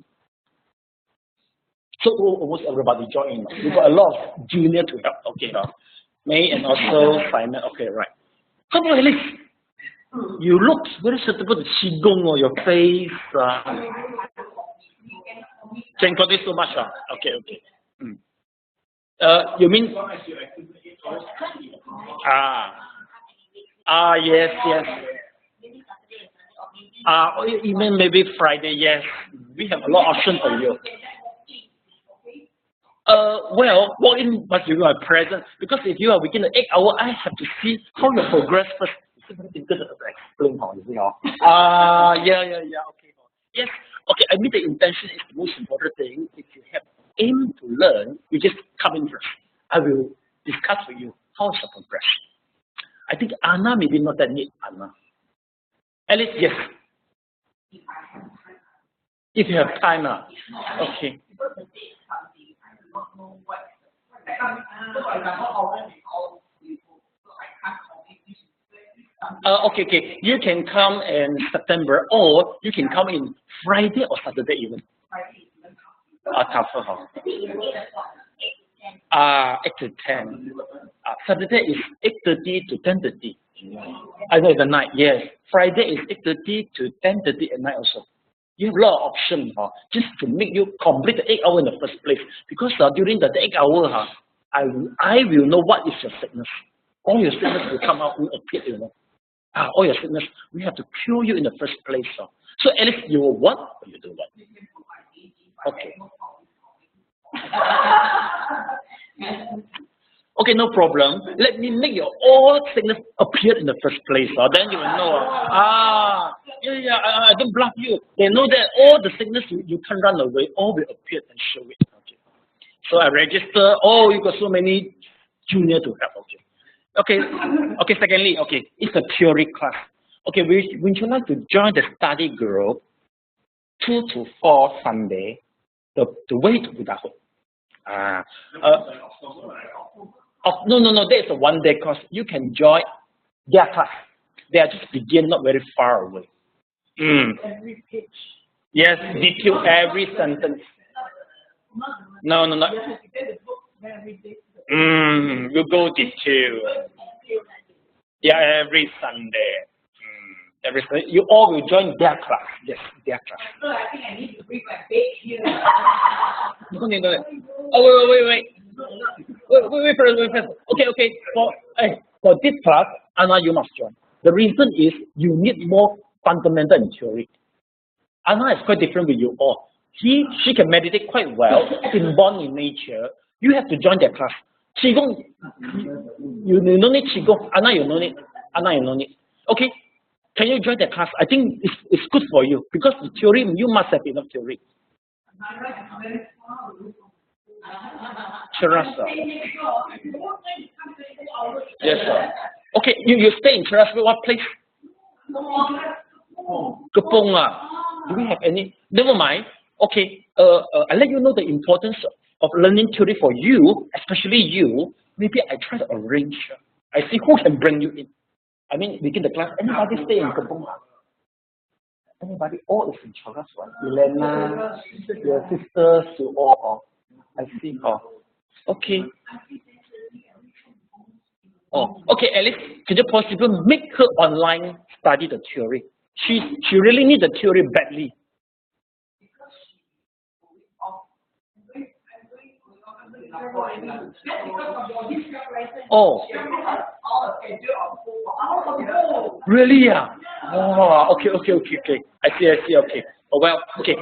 So almost everybody joined. We got a lot of junior to help. Okay, May and also Simon. Okay, right. How about Alice? You look very suitable to Qigong or your face. Thank God so much. Okay. You mean? Yes. Even maybe Friday, yes. We have a lot of options for you. Well, walk in must be my present, because if you are within the 8 hours, I have to see how you progress first. It's very difficult to explain, you see. Yeah, okay. Yes, okay, I mean the intention is the most important thing. If you have aim to learn, you just come in first. I will discuss with you how to progress. I think Anna maybe not that need, Anna. Alice, yes. If you have time, okay. Okay. You can come in September, or you can come in Friday or Saturday even. Tougher. 8 to 10. Saturday is 8:30 to 10:30. I know the night, yes. Friday is 8:30 to 10:30 at night also. You have a lot of options just to make you complete the 8 hours in the first place. Because during the 8 hours, I will know what is your sickness. All your sickness will come out, will appear, you know. All your sickness, we have to cure you in the first place. So at least you will what? You do what? Okay. Okay, no problem. Let me make your all sickness appear in the first place. Then you will know. I don't bluff you. They know that all the sickness you can run away, all will appear and show it. Okay. So I register. Oh, you got so many junior to help. Okay. Secondly, it's a theory class. Okay, would you like to join the study group 2 to 4 Sunday, the way to Buddhahood? No, that's a 1-day course. You can join their class. They are just begin, not very far away. Every page. Yes, detail every sentence. No. You have to get the book every day. You go detail. Yeah, every Sunday. Every Sunday. You all will join their class. Yes, their class. So I think I need to bring my bag here. No. Oh, wait. Wait first. Okay. For this class, Anna, you must join. The reason is you need more fundamental in theory. Anna is quite different with you all. She can meditate quite well, inborn in nature. You have to join their class. Qigong, you no need Qigong. Anna, you no need. Okay, can you join the class? I think it's good for you because the theory, you must have enough theory. Cheras. Yes, sir. Okay, you stay in Cheras, what place? Kepong. Do we have any? Never mind. Okay, I let you know the importance of learning theory for you, especially you. Maybe I try to arrange. I see who can bring you in. I mean, within the class, anybody stay in Kepong? Anybody? All is in Cheras, right? Elena, your sisters, you all. I see. Okay. Okay, Alice, could you possibly make her online study the theory? She really needs the theory badly. Oh. Really? Yeah. Oh, okay. I see. Okay. Oh, well, okay.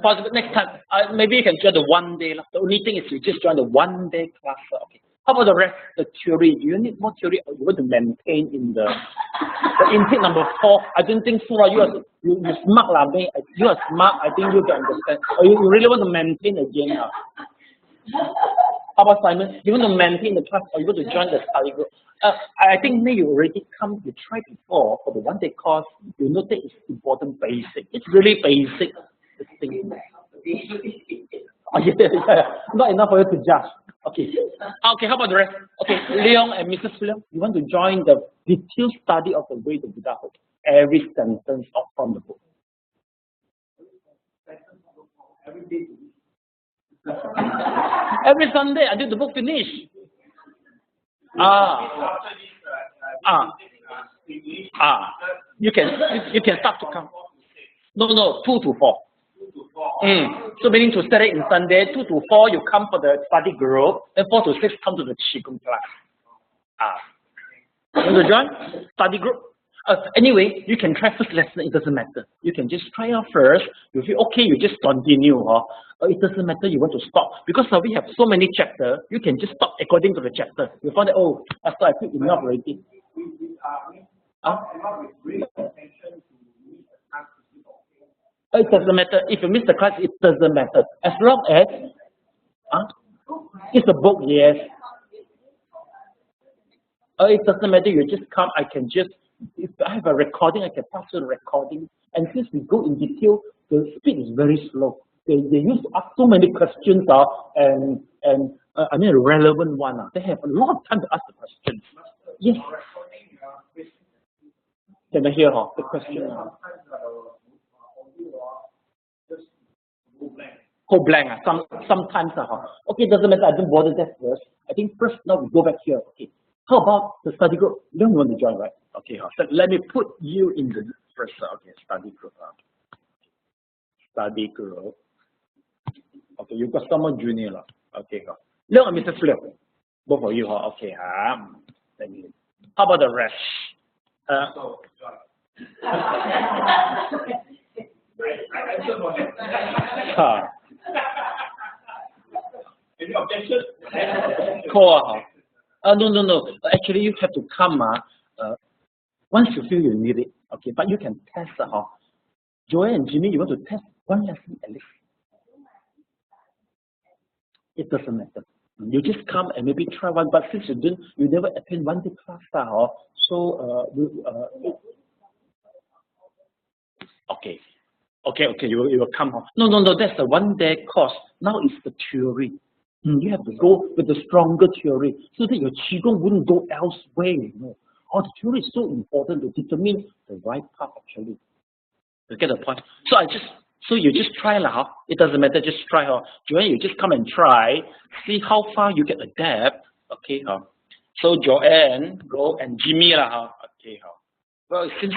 Possible next time. Maybe you can join the 1 day. The only thing is you just join the 1-day class. Okay. How about the rest? The theory. Do you need more theory? Or you want to maintain in the intake number 4? I don't think so. You smart lah. You are smart. I think you can understand. Or you really want to maintain again? How about Simon? You want to maintain the class, or you want to join the study group? I think maybe you already you tried before for the 1-day course. You know that it's important basic. It's really basic. Thing. Yeah. Not enough for you to judge. Okay. Okay, how about the rest? Okay, Leon and Mrs. Leon, you want to join the detailed study of the way to Buddhahood. Every sentence from the book. Every Sunday until the book finish. You can start to come. No, 2 to 4. So meaning to study in Sunday, 2 to 4 you come for the study group, then 4 to 6 come to the Qigong class. Want to join study group? Anyway, you can try first lesson. It doesn't matter. You can just try out first. You feel okay, you just continue. It doesn't matter. You want to stop because we have so many chapters. You can just stop according to the chapter. You find that after I feel enough already. It doesn't matter. If you miss the class, it doesn't matter. As long as it's a book, yes. It doesn't matter. You just come. I can just. If I have a recording, I can pass you the recording. And since we go in detail, the speed is very slow. They used to ask so many questions, and I mean a relevant one. They have a lot of time to ask the questions. Yes. Can I hear the question? whole blank. Sometimes, okay, doesn't matter. I don't bother that first. I think first now we go back here. Okay, how about the study group? You don't want to join, right? Okay, so let me put you in the first. Okay, study group. Study group. Okay, you got someone junior. Okay, look at Mr. Flip. Both of you. Okay, let me. How about the rest? Any objection? No. Actually, you have to come. Once you feel you need it. Okay, but you can test. Joy and Jimmy, you want to test one lesson at least. It doesn't matter. You just come and maybe try one, but since you never attend one day class, okay, you will come. No, that's the 1 day course. Now it's the theory. You have to go with the stronger theory so that your qigong wouldn't go elsewhere. All the theory is so important to determine the right path actually. You get the point? So you just try lah. It doesn't matter, just try. Joanne, you just come and try, see how far you can adapt. Okay. So Joanne, go and Jimmy lah. Okay. Well, since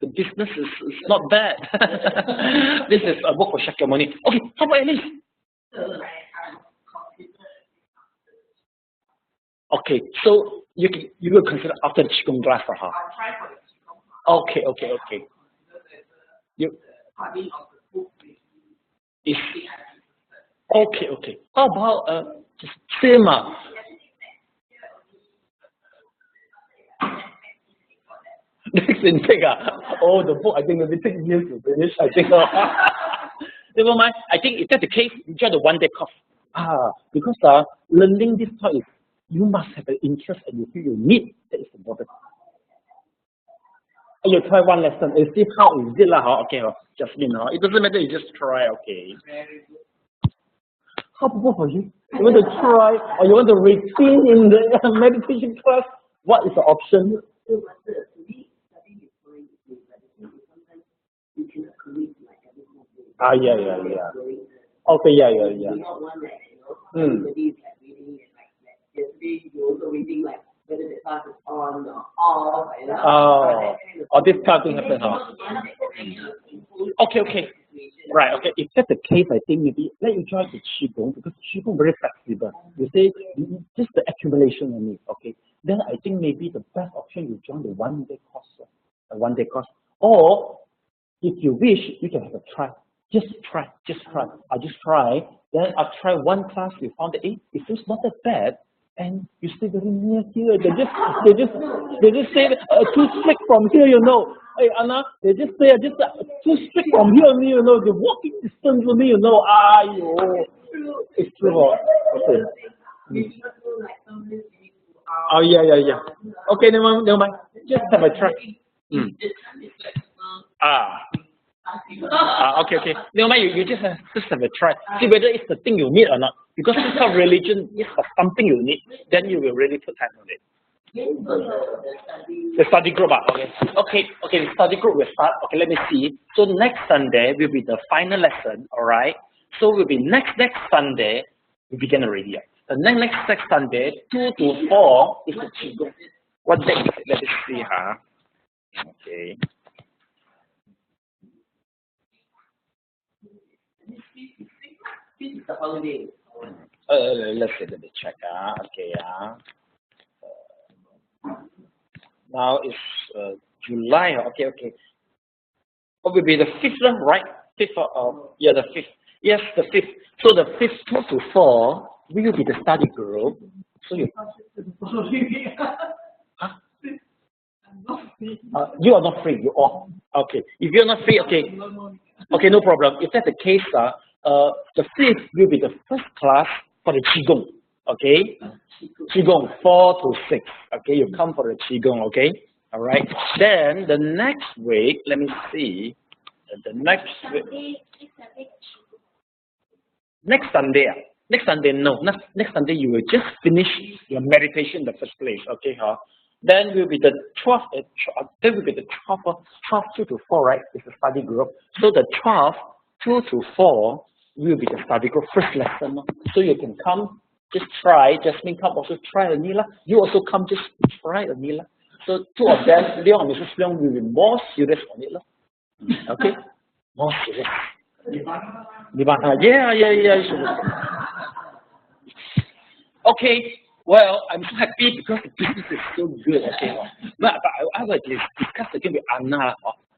the business is not bad. This is a book for Shakyamuni. Okay, how about Alice? Okay, so you will consider after the Qigong class. Okay. You. Is okay. How about just same? Next intake. Oh, the book I think will take years to finish. I think. Never mind. I think if that's the case, you join the 1 day course. Because learning this part is you must have an interest and you feel you need. That is important. You try one lesson and see how is it lah. Okay, Jasmine. It doesn't matter. You just try. Okay. How about for you? You want to try or you want to retain in the meditation class? What is the option? Yeah. Okay, yeah. Whether the class is on or off. This kind of thing happens. Okay. Right, okay. If that's the case, I think maybe let you join the Qigong because Qigong very flexible. You say just the accumulation only. Okay. Then I think maybe the best option you join the 1 day course. Or if you wish, you can have a try. Just try. I'll just try. Then I'll try one class. You found that it feels not that bad. And you stay very near here. They just say too strict from here, Hey Anna, they just say too strict from here, The walking distance for me, It's true. Okay. Oh yeah. Okay, never mind. Just have a try. Okay. Never mind. You just have a try. See whether it's the thing you need or not. Because this kind of religion is something you need, then you will really put time on it. The study group, Okay, the study group will start. Okay, let me see. So next Sunday will be the final lesson, alright? So will be next Sunday, we begin already. The next Sunday, 2 to 4 is the Qigong. What day is it? Let us see, Okay. This is the holiday. Let me check. Okay. Now it's July. Okay. What will be the 5th, right? 5th the 5th. Yes, the 5th. So the 5th 2 to 4 will be the study group. So you. You are not free. You are. Okay. If you are not free, okay. Okay, no problem. If that's the case, the 5th will be the first class for the Qigong, okay? Qigong 4 to 6, okay? You come for the Qigong, okay? All right. Then the next week, let me see. The next week. Next Sunday, no. Next Sunday you will just finish your meditation in the first place, okay? Then will be the 12th. Then will be the 12th 2 to 4, right? It's a study group. So the 12th 2 to 4 will be the study group first lesson. So you can come, just try. Jasmine come also try Anila. You also come, just try Anila. So two of them, Leon and Mrs. Leon will be more serious on it. Okay? More serious. Vipasana. Yeah. Okay. Well, I'm so happy because the business is so good. Okay. But I will discuss again with Anna.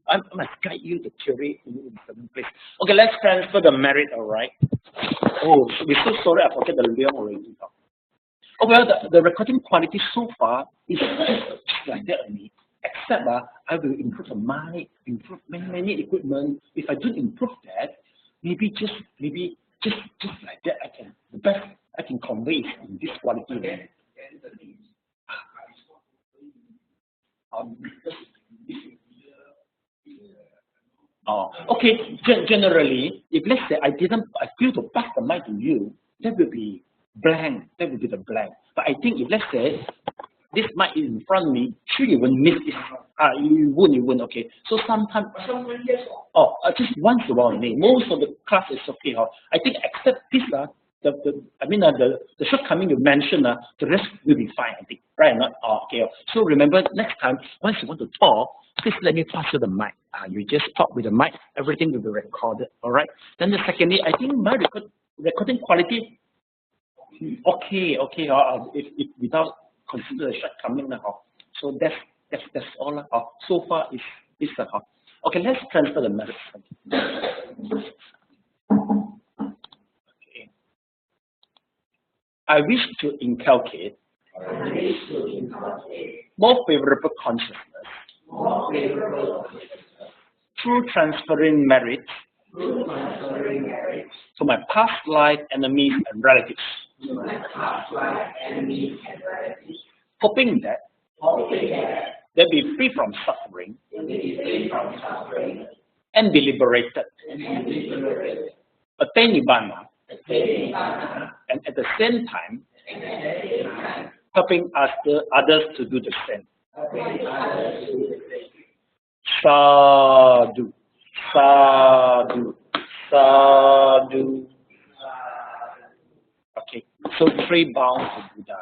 I must guide you the theory in certain place. Okay, let's transfer the merit, all right? Oh, we're so sorry, I forget the Leon already. Oh, well, the recording quality so far is just like that only. Except I will improve the mic, improve many equipment. If I don't improve that, maybe just like that, the best I can convey is in this quality. Okay. Generally, if let's say I feel to pass the mic to you, that will be blank. That will be the blank. But I think if let's say this mic is in front of me, sure you won't miss it. You won't. Okay. So sometimes, just once in a while, most of the class is okay. I think except this, the shortcoming you mentioned, the rest will be fine. I think, right? Not okay. So remember, next time once you want to talk, please let me pass you the mic. You just talk with the mic. Everything will be recorded. All right. Then secondly, I think my recording quality, okay. If without consider the shortcoming now. So that's all. So far is okay. Let's transfer the merit. Okay. I wish to inculcate more favorable consciousness through transferring merit to my past life enemies and relatives. Hoping that they be free from suffering and be liberated, attain Nibbana, and at the same time helping others to do the same. Sadhu, sadhu, sadhu. Okay, so 3 bows to Buddha.